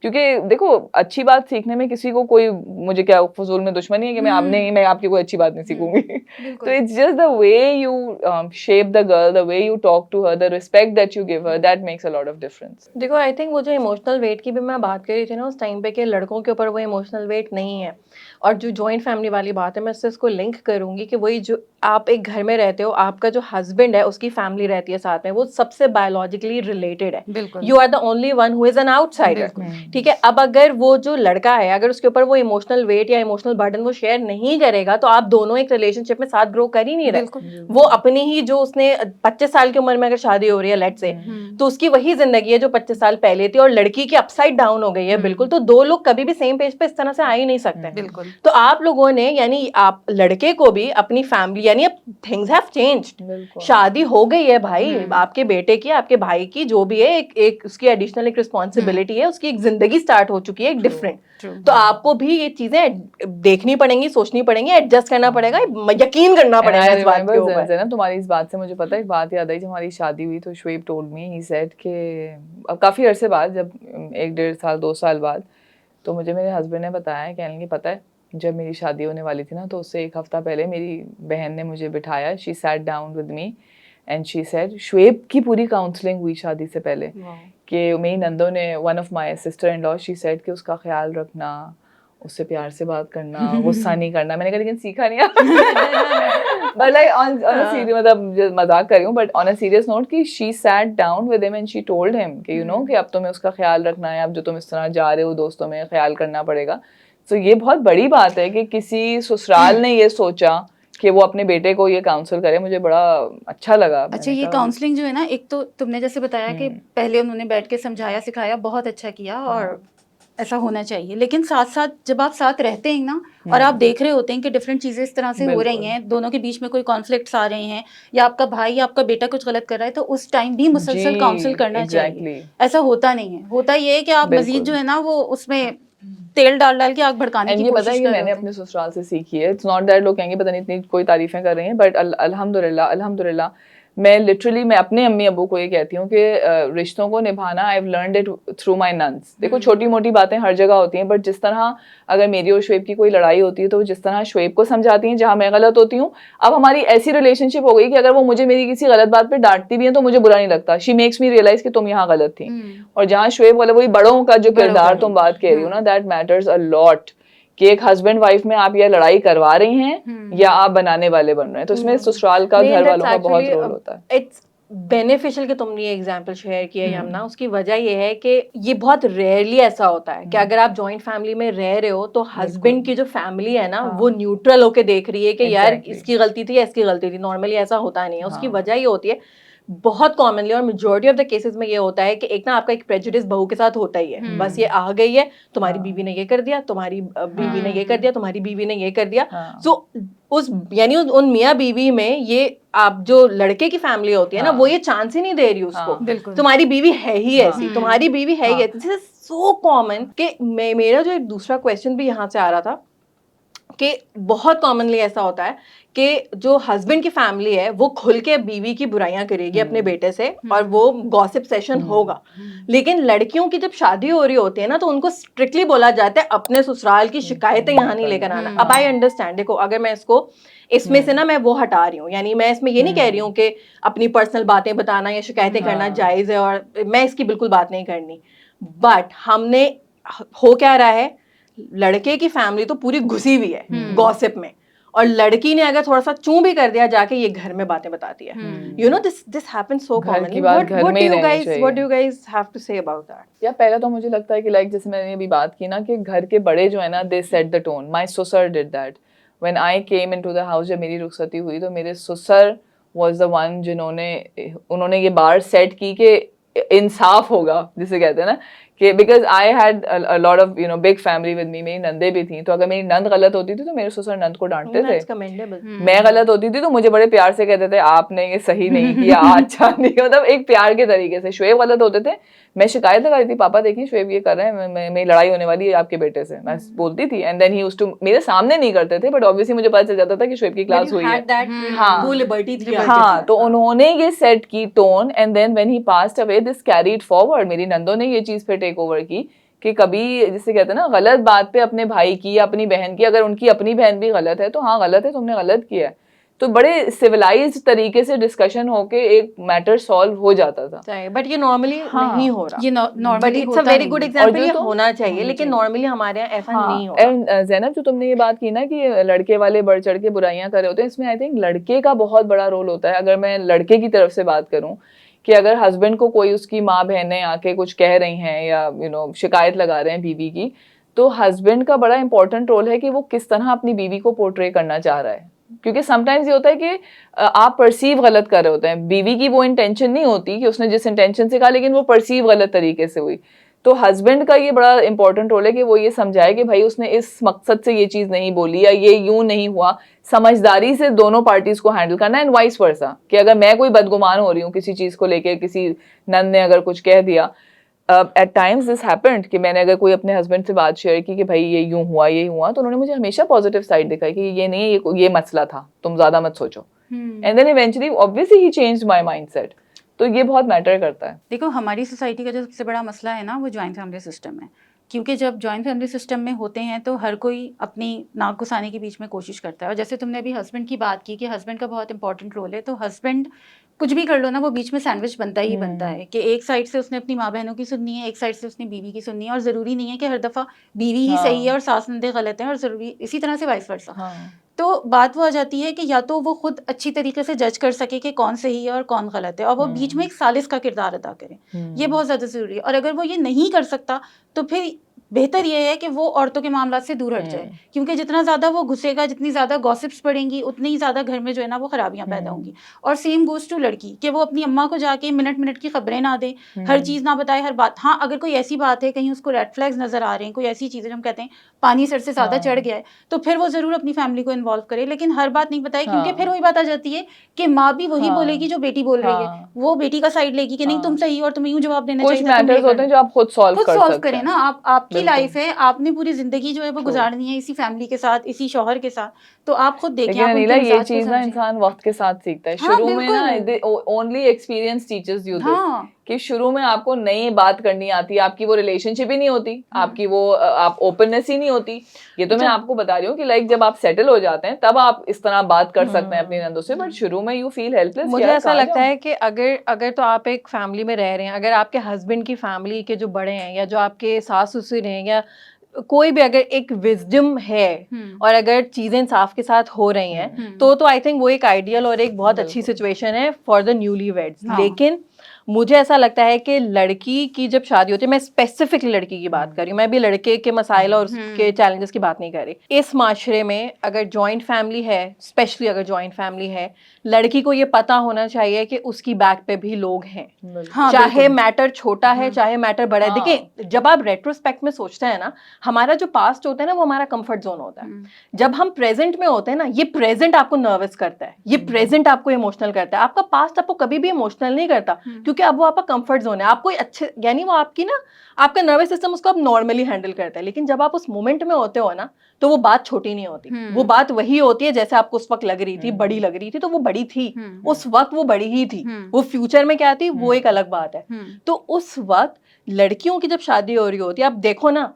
क्योंकि देखो, अच्छी बात सीखने में किसी को कोई, मुझे क्या फजूल में दुश्मनी है कि मैं आपकी कोई अच्छी बात नहीं सीखूंगी। तो it's just the way you shape the girl, the way you talk to her, the respect that you give her, that makes a lot of difference. देखो, आई थिंक वो जो इमोशनल वेट की भी मैं बात कर रही थी ना उस टाइम पे, कि लड़कों के ऊपर वो इमोशनल वेट नहीं है, और जो जॉइंट फैमिली वाली बात है मैं उससे इसको लिंक करूंगी कि वही जो आप एक घर में रहते हो, आपका जो हस्बैंड है उसकी फैमिली रहती है साथ में, वो सबसे बायोलॉजिकली रिलेटेड है। बिल्कुल। You are the only one who is an outsider. ठीक है, अब अगर वो जो लड़का है, अगर उसके ऊपर वो इमोशनल वेट या इमोशनल बर्डन वो शेयर नहीं करेगा, तो आप दोनों एक रिलेशनशिप में साथ ग्रो कर ही नहीं रहे। वो अपनी ही जो उसने 25 साल की उम्र में अगर शादी हो रही है लेट से, तो उसकी वही जिंदगी है जो 25 साल पहले थी, और लड़की की अपसाइड डाउन हो गई है बिल्कुल। तो दो लोग कभी भी सेम पेज पे इस तरह से आ ही नहीं सकते। बिल्कुल। तो आप लोगों ने, यानी आप लड़के को भी अपनी फैमिली, यानी अब थिंग्स हैव चेंज्ड, शादी हो गई है भाई, आपके बेटे की, आपके भाई की, जो भी है, एक उसकी एडिशनल एक रिस्पॉन्सिबिलिटी है, उसकी एक जिंदगी स्टार्ट हो चुकी है, एक डिफरेंट। तो आपको भी ये चीजें देखनी पड़ेंगी, सोचनी पड़ेंगी, एडजस्ट करना पड़ेगा, यकीन करना पड़ेगा इस बात के ऊपर। ज़ैनब, तुम्हारी इस बात से मुझे पता है, एक बात याद आई। जब हमारी शादी हुई तो Shoaib told me, he said कि अब काफ़ी अरसे बाद, जब 1-1.5 साल 2 साल बाद, तो मुझे मेरे हस्बैंड ने बताया, कहने लगे पता है जब मेरी शादी होने वाली थी ना, तो उससे 1 हफ्ता पहले मेरी बहन ने मुझे बिठाया, she sat down with me and she said, Shoaib की पूरी काउंसलिंग हुई शादी से पहले, कि मेरी नंदों ने, one of my sister in law, she said कि उसका ख्याल रखना, उससे प्यार से बात करना, गुस्सा नहीं करना। मैंने कहा लेकिन सीखा नहीं but like on a serious, मतलब मजाक कर रही हूँ, but on a serious note, कि she sat down with him and she told him कि यू नो कि अब तुम्हें उसका ख्याल रखना है, अब जो तुम इस तरह जा रहे हो दोस्तों में, ख्याल करना पड़ेगा। तो ये बहुत बड़ी बात है कि किसी ससुराल ने ये सोचा कि वो अपने बेटे को ये काउंसिल करे। मुझे बड़ा अच्छा लगा। अच्छा, ये काउंसलिंग जो है ना, एक तो तुमने जैसे बताया कि पहले उन्होंने बैठ के समझाया, सिखाया, बहुत अच्छा किया, और ऐसा होना चाहिए। लेकिन साथ साथ जब आप साथ रहते हैं ना, और आप देख रहे होते हैं कि डिफरेंट चीज़ें इस तरह से हो रही हैं, दोनों के बीच में कोई कॉन्फ्लिक्ट्स आ रहे हैं, या आपका भाई या आपका बेटा कुछ गलत कर रहा है, तो उस टाइम भी मुसलसल काउंसिल करना चाहिए। ऐसा होता नहीं है। होता ये है कि आप मजीद जो है ना, वो उसमें तेल डाल डाल के आग भड़काने की कोशिश कर रहे हैं। मैंने अपने ससुराल से सीखी है। इट्स नॉट दैट लोग कहेंगे पता नहीं इतनी कोई तारीफें कर रही हैं, बट अल्हम्दुलिल्लाह मैं लिटरली मैं अपने अम्मी अबू को ये कहती हूँ कि रिश्तों को निभाना, I have learned it through my nuns. देखो छोटी मोटी बातें हर जगह होती हैं, बट जिस तरह अगर मेरी और शुएब की कोई लड़ाई होती है, तो जिस तरह शुएब को समझाती हैं जहाँ मैं गलत होती हूँ, अब हमारी ऐसी रिलेशनशिप हो गई कि अगर वो मुझे मेरी किसी गलत बात पे डांटती भी है तो मुझे बुरा नहीं लगता। शी मेक्स मी रियलाइज कि तुम यहाँ गलत थी। और जहाँ शुएब वाला वही बड़ों का जो किरदार तुम बात कह रही हो ना, दैट मैटर्स अ लॉट, कि एक हस्बैंड वाइफ में आप या लड़ाई करवा रही हैं या आप बनाने वाले बन रहे हैं। तो इसमें ससुराल का, घर वालों का बहुत रोल होता है। इट्स बेनिफिशियल कि तुमने ये एग्जांपल शेयर किया यमुना। उसकी वजह ये है कि ये बहुत रेयरली ऐसा होता है कि अगर आप जॉइंट फैमिली में रह रहे हो, तो हस्बैंड की जो फैमिली है ना, वो न्यूट्रल होके देख रही है कि यार इसकी गलती थी या इसकी गलती थी। नॉर्मली ऐसा होता नहीं है। उसकी वजह ये होती है, बहुत कॉमनली और मेजॉरिटी ऑफ द केसेस में ये होता है कि एक ना आपका एक प्रेजुडिस बहू के साथ होता ही है। बस ये आ गई है, तुम्हारी बीवी ने ये कर दिया, तुम्हारी बीवी ने ये कर दिया, तुम्हारी बीवी ने ये कर दिया। सो उस यानी उन मियाँ बीवी में ये आप जो लड़के की फैमिली होती है ना, वो ये चांस ही नहीं दे रही उसको। तुम्हारी बीवी है ही ऐसी, तुम्हारी बीवी है ही ऐसी। दिस इज सो कॉमन कि मेरा जो एक दूसरा क्वेश्चन भी यहाँ से आ रहा था कि बहुत कॉमनली ऐसा होता है कि जो हस्बैंड की फैमिली है वो खुल के बीवी की बुराइयां करेगी अपने बेटे से, और वो गॉसिप सेशन होगा। लेकिन लड़कियों की जब शादी हो रही होती है ना, तो उनको स्ट्रिक्टली बोला जाता है अपने ससुराल की शिकायतें यहाँ नहीं लेकर आना। अब आई अंडरस्टैंड, देखो अगर मैं इसमें से ना मैं वो हटा रही हूँ, यानी मैं इसमें ये नहीं कह रही हूँ कि अपनी पर्सनल बातें बताना या शिकायतें करना जायज है, और मैं इसकी बिल्कुल बात नहीं करनी। बट हमने हो क्या रहा है, लड़के की फैमिली तो पूरी घुसी हुई है गॉसिप में, और लड़की ने अगर थोड़ा सा चूं भी कर दिया जाके, ये घर में बातें बताती है। You know this happens so commonly. What do you guys have to say about that? या पहला तो मुझे लगता है कि लाइक जैसे मैंने अभी बात की ना, कि घर के बड़े जो है ना, दे सेट द टोन। माय ससुर did that when I came into the house. जब मेरी रुखसती हुई तो मेरे ससुर वाज द वन उन्होंने ये बार सेट की कि इंसाफ होगा, जिसे कहते हैं ना, कि because I had a lot of you know big family with me, मेरी नंदे भी थी, तो अगर मेरी नंद गलत होती थी तो मेरे ससुर नंद को डांटते थे, That's commendable. मैं गलत होती थी तो मुझे बड़े प्यार से कहते थे आपने ये सही नहीं किया, अच्छा नहीं, मतलब एक प्यार के तरीके से। शुएब गलत होते थे, मैं शिकायत लगा रही थी, पापा देखिए शुएब ये कर रहे हैं, मेरी लड़ाई होने वाली है आपके बेटे से, मैं बोलती थी, and then he used to, मेरे सामने नहीं करते थे बट ऑब्वियसली मुझे पता चल जाता था कि शुएब की क्लास हुई है। हाँ, वो लिबर्टी थी। हाँ, तो उन्होंने ये सेट की tone, and then when he passed away this carried forward. मेरी नंदों ने ये चीज पे टेक ओवर की कि कभी जिसे कहते हैं ना गलत बात पे अपने भाई की या अपनी बहन की, अगर उनकी अपनी बहन भी गलत है तो हाँ गलत है, तुमने गलत किया है, तो बड़े सिविलाइज्ड तरीके से डिस्कशन होके एक मैटर सॉल्व हो जाता था। बट ये नॉर्मली नहीं हो रहा, ये but normally it's a very good example, ये तो होना चाहिए, लेकिन नॉर्मली हमारे यहाँ ऐसा नहीं हो रहा। ज़ैनब, जो तुमने ये बात की ना कि लड़के वाले बढ़ चढ़ के बुराइयां कर रहे होते हैं, इसमें आई थिंक लड़के का बहुत बड़ा रोल होता है। अगर मैं लड़के की तरफ से बात करूं कि अगर हस्बैंड को कोई उसकी माँ बहनें आके कुछ कह रही हैं या यू नो शिकायत लगा रहे हैं बीवी की, तो हस्बैंड का बड़ा इंपॉर्टेंट रोल है कि वो किस तरह अपनी बीवी को पोर्ट्रे करना चाह रहा है। क्योंकि समटाइम्स ये होता है कि आप परसीव गलत कर रहे होते हैं, बीवी की वो इंटेंशन नहीं होती कि उसने जिस इंटेंशन से कहा, लेकिन वो परसीव गलत तरीके से हुई। तो हस्बैंड का ये बड़ा इंपॉर्टेंट रोल है कि वो ये समझाए कि भाई उसने इस मकसद से ये चीज़ नहीं बोली या ये यूं नहीं हुआ, समझदारी से दोनों पार्टीज को हैंडल करना, एंड वाइस वर्सा कि अगर मैं कोई बदगुमान हो रही हूँ किसी चीज़ को लेके, किसी नंद ने अगर कुछ कह दिया, एट टाइम्स दिस हैपेंड कि मैंने अगर कोई अपने हस्बैंड से बात शेयर की कि भाई ये यूं हुआ ये हुआ, तो उन्होंने मुझे हमेशा पॉजिटिव साइड दिखाई कि ये नहीं, ये मसला था, तुम ज़्यादा मत सोचो, and then eventually obviously he changed my mindset. तो ये बहुत मैटर करता है। देखो, हमारी सोसाइटी का जो सबसे बड़ा मसला है ना, वो जॉइंट फैमिली सिस्टम है। क्योंकि जब जॉइंट फैमिली सिस्टम में होते हैं तो हर कोई अपनी नाक घुसाने के बीच में कोशिश करता है। और जैसे तुमने अभी हस्बैंड की बात की कि हस्बैंड का बहुत इंपॉर्टेंट रोल है, तो हस्बैंड कुछ भी कर लो ना, वो बीच में सैंडविच बनता ही बनता है कि एक साइड से उसने अपनी माँ बहनों की सुननी है, एक साइड से उसने बीवी की सुननी है, और ज़रूरी नहीं है कि हर दफ़ा बीवी ही सही है और सास नंदे गलत हैं, और ज़रूरी इसी तरह से वाइस वर्सा। तो बात वो आ जाती है कि या तो वो खुद अच्छी तरीके से जज कर सके कि कौन सही है और कौन गलत है, और वो बीच में एक सालिस का किरदार अदा करे, ये बहुत ज़्यादा ज़रूरी है। और अगर वो ये नहीं कर सकता तो फिर बेहतर ये है कि वो औरतों के मामला से दूर हट जाए, क्योंकि जितना ज़्यादा वो घुसेगा, जितनी ज़्यादा गॉसिप्स बढ़ेंगी, उतनी ही ज़्यादा घर में जो है ना वो खराबियाँ पैदा होंगी। और सेम गोज़ टू लड़की कि वो अपनी अम्मा को जाके मिनट मिनट की खबरें ना दे, हर चीज़ ना बताए, हर बात। हाँ, अगर कोई ऐसी बात है, कहीं उसको रेड फ्लैग्स नज़र आ रहे हैं, कोई ऐसी चीज़ें जो हम कहते हैं पानी सर से ज़्यादा चढ़ गया है, तो फिर वो ज़रूर अपनी फैमिली को इन्वॉल्व करे, लेकिन हर बात नहीं बताए, क्योंकि फिर वही बात आ जाती है कि माँ भी वही बोलेगी जो बेटी बोल रही है, वो बेटी का साइड लेगी कि नहीं तुम सही हो और तुम्हें यूँ जवाब देना चाहिए। कुछ मैटर्स होते हैं जो आप खुद सॉल्व करें ना, आपकी लाइफ है, आपने पूरी जिंदगी जो है वो गुजारनी है इसी फैमिली के साथ, इसी शौहर के साथ, तो आप खुद देखें। लेकिन अनीला, ये चीज ना इंसान वक्त के साथ सीखता है। शुरू में ना only experience teachers you this, कि शुरू में आपको नई बात करनी आती है, आपकी वो रिलेशनशिप ही नहीं होती, आपकी वो आप ओपननेस ही नहीं होती। ये तो मैं आपको बता रही हूँ कि लाइक जब आप सेटल हो जाते हैं तब आप इस तरह बात कर सकते हैं अपनी नंदों से, बट शुरू में यू फील हेल्पलेस। मुझे ऐसा लगता है कि अगर तो आप एक फैमिली में रह रहे हैं, अगर आपके हस्बैंड की फैमिली के जो बड़े हैं या जो आपके सास ससुर हैं या कोई भी अगर एक विजडम है और अगर चीजें इंसाफ के साथ हो रही हैं, तो आई थिंक वो एक आइडियल और एक बहुत अच्छी सिचुएशन है फॉर द न्यूली वेड्स। लेकिन मुझे ऐसा लगता है कि लड़की की जब शादी होती है, मैं स्पेसिफिक लड़की की बात कर रही हूँ, मैं भी लड़के के मसाइल और उसके चैलेंजेस की बात नहीं कर रही। इस माशरे में अगर जॉइंट फैमिली है, स्पेशली अगर जॉइंट फैमिली है, लड़की को ये पता होना चाहिए कि उसकी बैक पे भी लोग हैं, चाहे मैटर छोटा है चाहे मैटर बड़ा है। देखिए, जब आप रेट्रोस्पेक्ट में सोचते हैं ना, हमारा जो पास्ट होता है ना वो हमारा कंफर्ट जोन होता है। जब हम प्रेजेंट में होते हैं ना, ये प्रेजेंट आपको नर्वस करता है, ये प्रेजेंट आपको इमोशनल करता है। आपका पास्ट आपको कभी भी इमोशनल नहीं करता, क्योंकि अब वो आपका कंफर्ट जोन है। आपको अच्छे, यानी वो आपकी ना, आपका नर्वस सिस्टम उसको अब नॉर्मली हैंडल करता है। लेकिन जब आप उस मोमेंट में होते हो ना, तो वो बात छोटी नहीं होती, वो बात वही होती है जैसे आपको उस वक्त लग रही थी, बड़ी लग रही थी, तो वो बड़ी थी उस वक्त, वो बड़ी ही थी। वो फ्यूचर में क्या थी वो एक अलग बात है। तो उस वक्त लड़कियों की जब शादी हो रही होती है, आप देखो ना,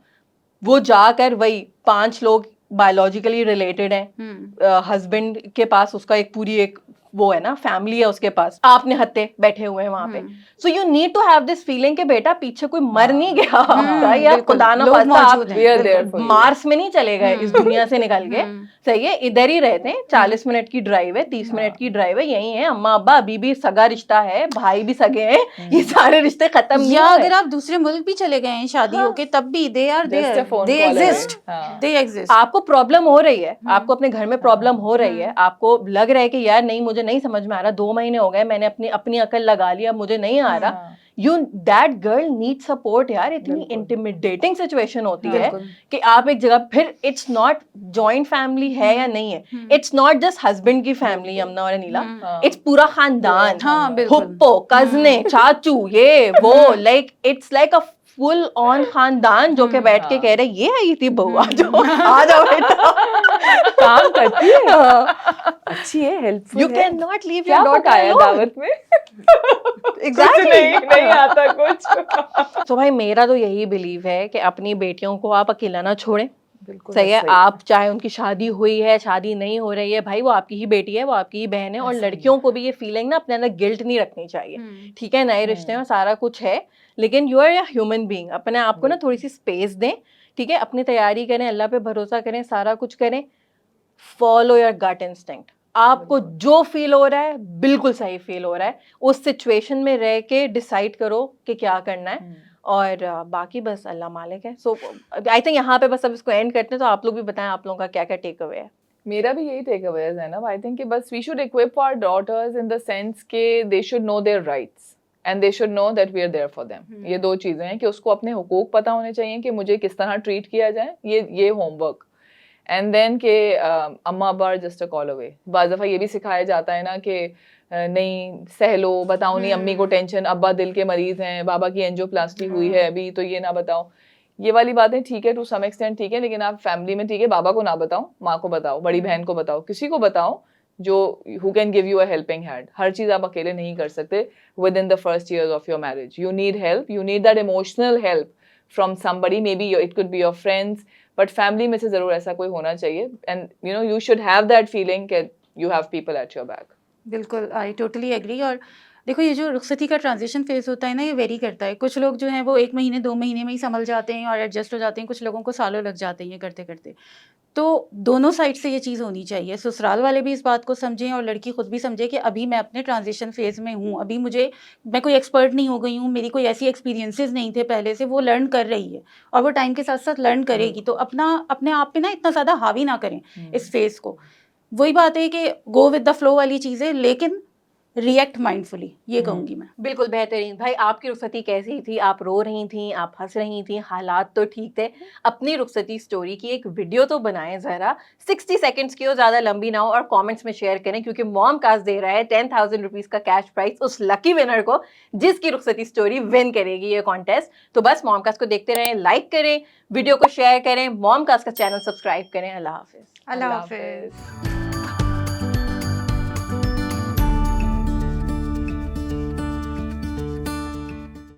वो जाकर वही 5 लोग बायोलॉजिकली रिलेटेड हैं, हस्बैंड के पास उसका एक पूरी एक वो है ना फैमिली है उसके पास, आपने हत्ते बैठे हुए हैं वहां पे। So you need to have this feeling कि बेटा पीछे कोई मर नहीं गया आपका, या खुदा ना खास्ता आप मार्स में नहीं चले गए इस दुनिया से निकल के, सही है, इधर ही रहते हैं। 40 मिनट की ड्राइव है, 30 मिनट की ड्राइव है, यही है, अम्मा अब्बा, अभी भी सगा रिश्ता है, भाई भी सगे हैं, ये सारे रिश्ते खत्म नहीं। या अगर आप दूसरे मुल्क भी चले गए हैं शादी होके, तब भी दे एग्जिस्ट। आपको प्रॉब्लम हो रही है, आपको अपने घर में प्रॉब्लम हो रही है, आपको लग रहा है कि यार नहीं मुझे नहीं समझ में आ रहा, 2 महीने हो गए, मैंने अपनी अपनी अकल लगा ली, अब मुझे नहीं आ रहा, हाँ, you that girl need support यार। इतनी बिल्कुल। इंटिमिडेटिंग सिचुएशन होती है बिल्कुल। कि आप एक जगह, फिर इट्स नॉट जॉइंट फैमिली है या नहीं है, इट्स नॉट जस्ट हस्बैंड की फैमिली यमुना और अनीला, हाँ, इट्स पूरा खानदान, हाँ, बिल्कुल। हुप्पो, कजने, चाचू, ये वो, like it's like a full on खानदान जो के बैठ के हाँ। कह रहे ये आई थी बहू, आ जाओ आ जाओ बेटा। काम करती है, अच्छी है, हेल्पफुल यू है। कैन नॉट लीव क्या योर डॉटर पकाया दावत में? कुछ एग्जैक्टली नहीं आता कुछ। तो भाई मेरा तो यही बिलीव है कि अपनी बेटियों को आप अकेला ना छोड़ें। बिल्कुल सही है, आप चाहे उनकी शादी हुई है, शादी नहीं हो रही है, भाई वो आपकी ही बेटी है, वो आपकी ही बहन है। और ऐसा ही लड़कियों को भी ये फीलिंग ना अपने अंदर गिल्ट नहीं रखनी चाहिए। हम्म, ठीक है, नए रिश्ते में सारा कुछ है, लेकिन you are a human being, अपने आप को ना थोड़ी सी स्पेस दें। ठीक है, अपनी तैयारी करें, अल्लाह पे भरोसा करें, सारा कुछ करें, फॉलो योर गट इंस्टिंक्ट। आपको जो फील हो रहा है बिल्कुल सही फील हो रहा है, उस सिचुएशन में रह के डिसाइड करो कि क्या करना है। और बाकी बस अल्लाह मालिक है। सो आई थिंक यहाँ पे बस अब इसको एंड करते हैं, तो आप लोग भी बताएं आप लोगों का क्या क्या टेक अवे है। मेरा भी यही टेक अवे है ज़ैनब, आई थिंक कि बस we should equip our daughters in the sense के they should know their rights and they should know that we are there for them. ये 2 चीज़ें हैं कि उसको अपने हुकूक पता होने चाहिए कि मुझे किस तरह ट्रीट किया जाए, ये होमवर्क। एंड देन के अम्मा अब्बा are just a call away. बाज़ दफ़ा ये भी सिखाया जाता है ना कि नहीं सह लो, बताओ नहीं अम्मी को टेंशन, अब्बा दिल के मरीज हैं, बाबा की एंजियोप्लास्टी हुई है अभी, तो ये ना बताओ। ये वाली बातें ठीक है टू सम एक्सटेंट, ठीक है, लेकिन आप फैमिली में ठीक है बाबा को ना बताओ, माँ को बताओ, बड़ी बहन को बताओ, किसी को बताओ जो who can give you a helping hand. हर चीज़ आप अकेले नहीं कर सकते within the first years of your marriage. You need help, you need that emotional help from somebody, may be it could be your friends, but family में से ज़रूर ऐसा कोई होना चाहिए। And you know you should have that feeling कि you have people at your back. बिल्कुल, आई टोटली एग्री। और देखो ये जो रुखसती का ट्रांजिशन फेज़ होता है ना, ये वेरी करता है। कुछ लोग जो हैं वो 1 महीने 2 महीने में ही संभल जाते हैं और एडजस्ट हो जाते हैं, कुछ लोगों को सालों लग जाते हैं ये करते-करते। तो दोनों साइड से ये चीज़ होनी चाहिए, ससुराल वाले भी इस बात को समझें और लड़की खुद भी समझे कि अभी मैं अपने ट्रांजिशन फेज़ में हूँ, अभी मैं कोई एक्सपर्ट नहीं हो गई हूँ, मेरी कोई ऐसी एक्सपीरियंसेस नहीं थे पहले से, वो लर्न कर रही है और वो टाइम के साथ-साथ लर्न करेगी। तो अपने आप पे ना इतना ज़्यादा हावी ना करें इस फेज़ को। वही बात है कि गो विद द फ्लो वाली चीज़ें, लेकिन रिएक्ट माइंडफुली, ये कहूँगी मैं। बिल्कुल बेहतरीन। भाई आपकी रुखसती कैसी थी? आप रो रही थी, आप हंस रही थी, हालात तो ठीक थे? अपनी रुखसती स्टोरी की एक वीडियो तो बनाएं ज़रा, 60 सेकंड्स की हो, ज़्यादा लंबी ना हो, और कमेंट्स में शेयर करें, क्योंकि मॉमकास्ट दे रहा है 10,000 रुपीज़ का कैश प्राइस उस लकी विनर को जिसकी रुखसती स्टोरी विन करेगी ये कॉन्टेस्ट। तो बस मॉमकास्ट को देखते रहें, लाइक करें, वीडियो को शेयर करें, मॉमकास्ट का चैनल सब्सक्राइब करें। अल्लाह हाफिज़। अल्लाह हाफ़िज़।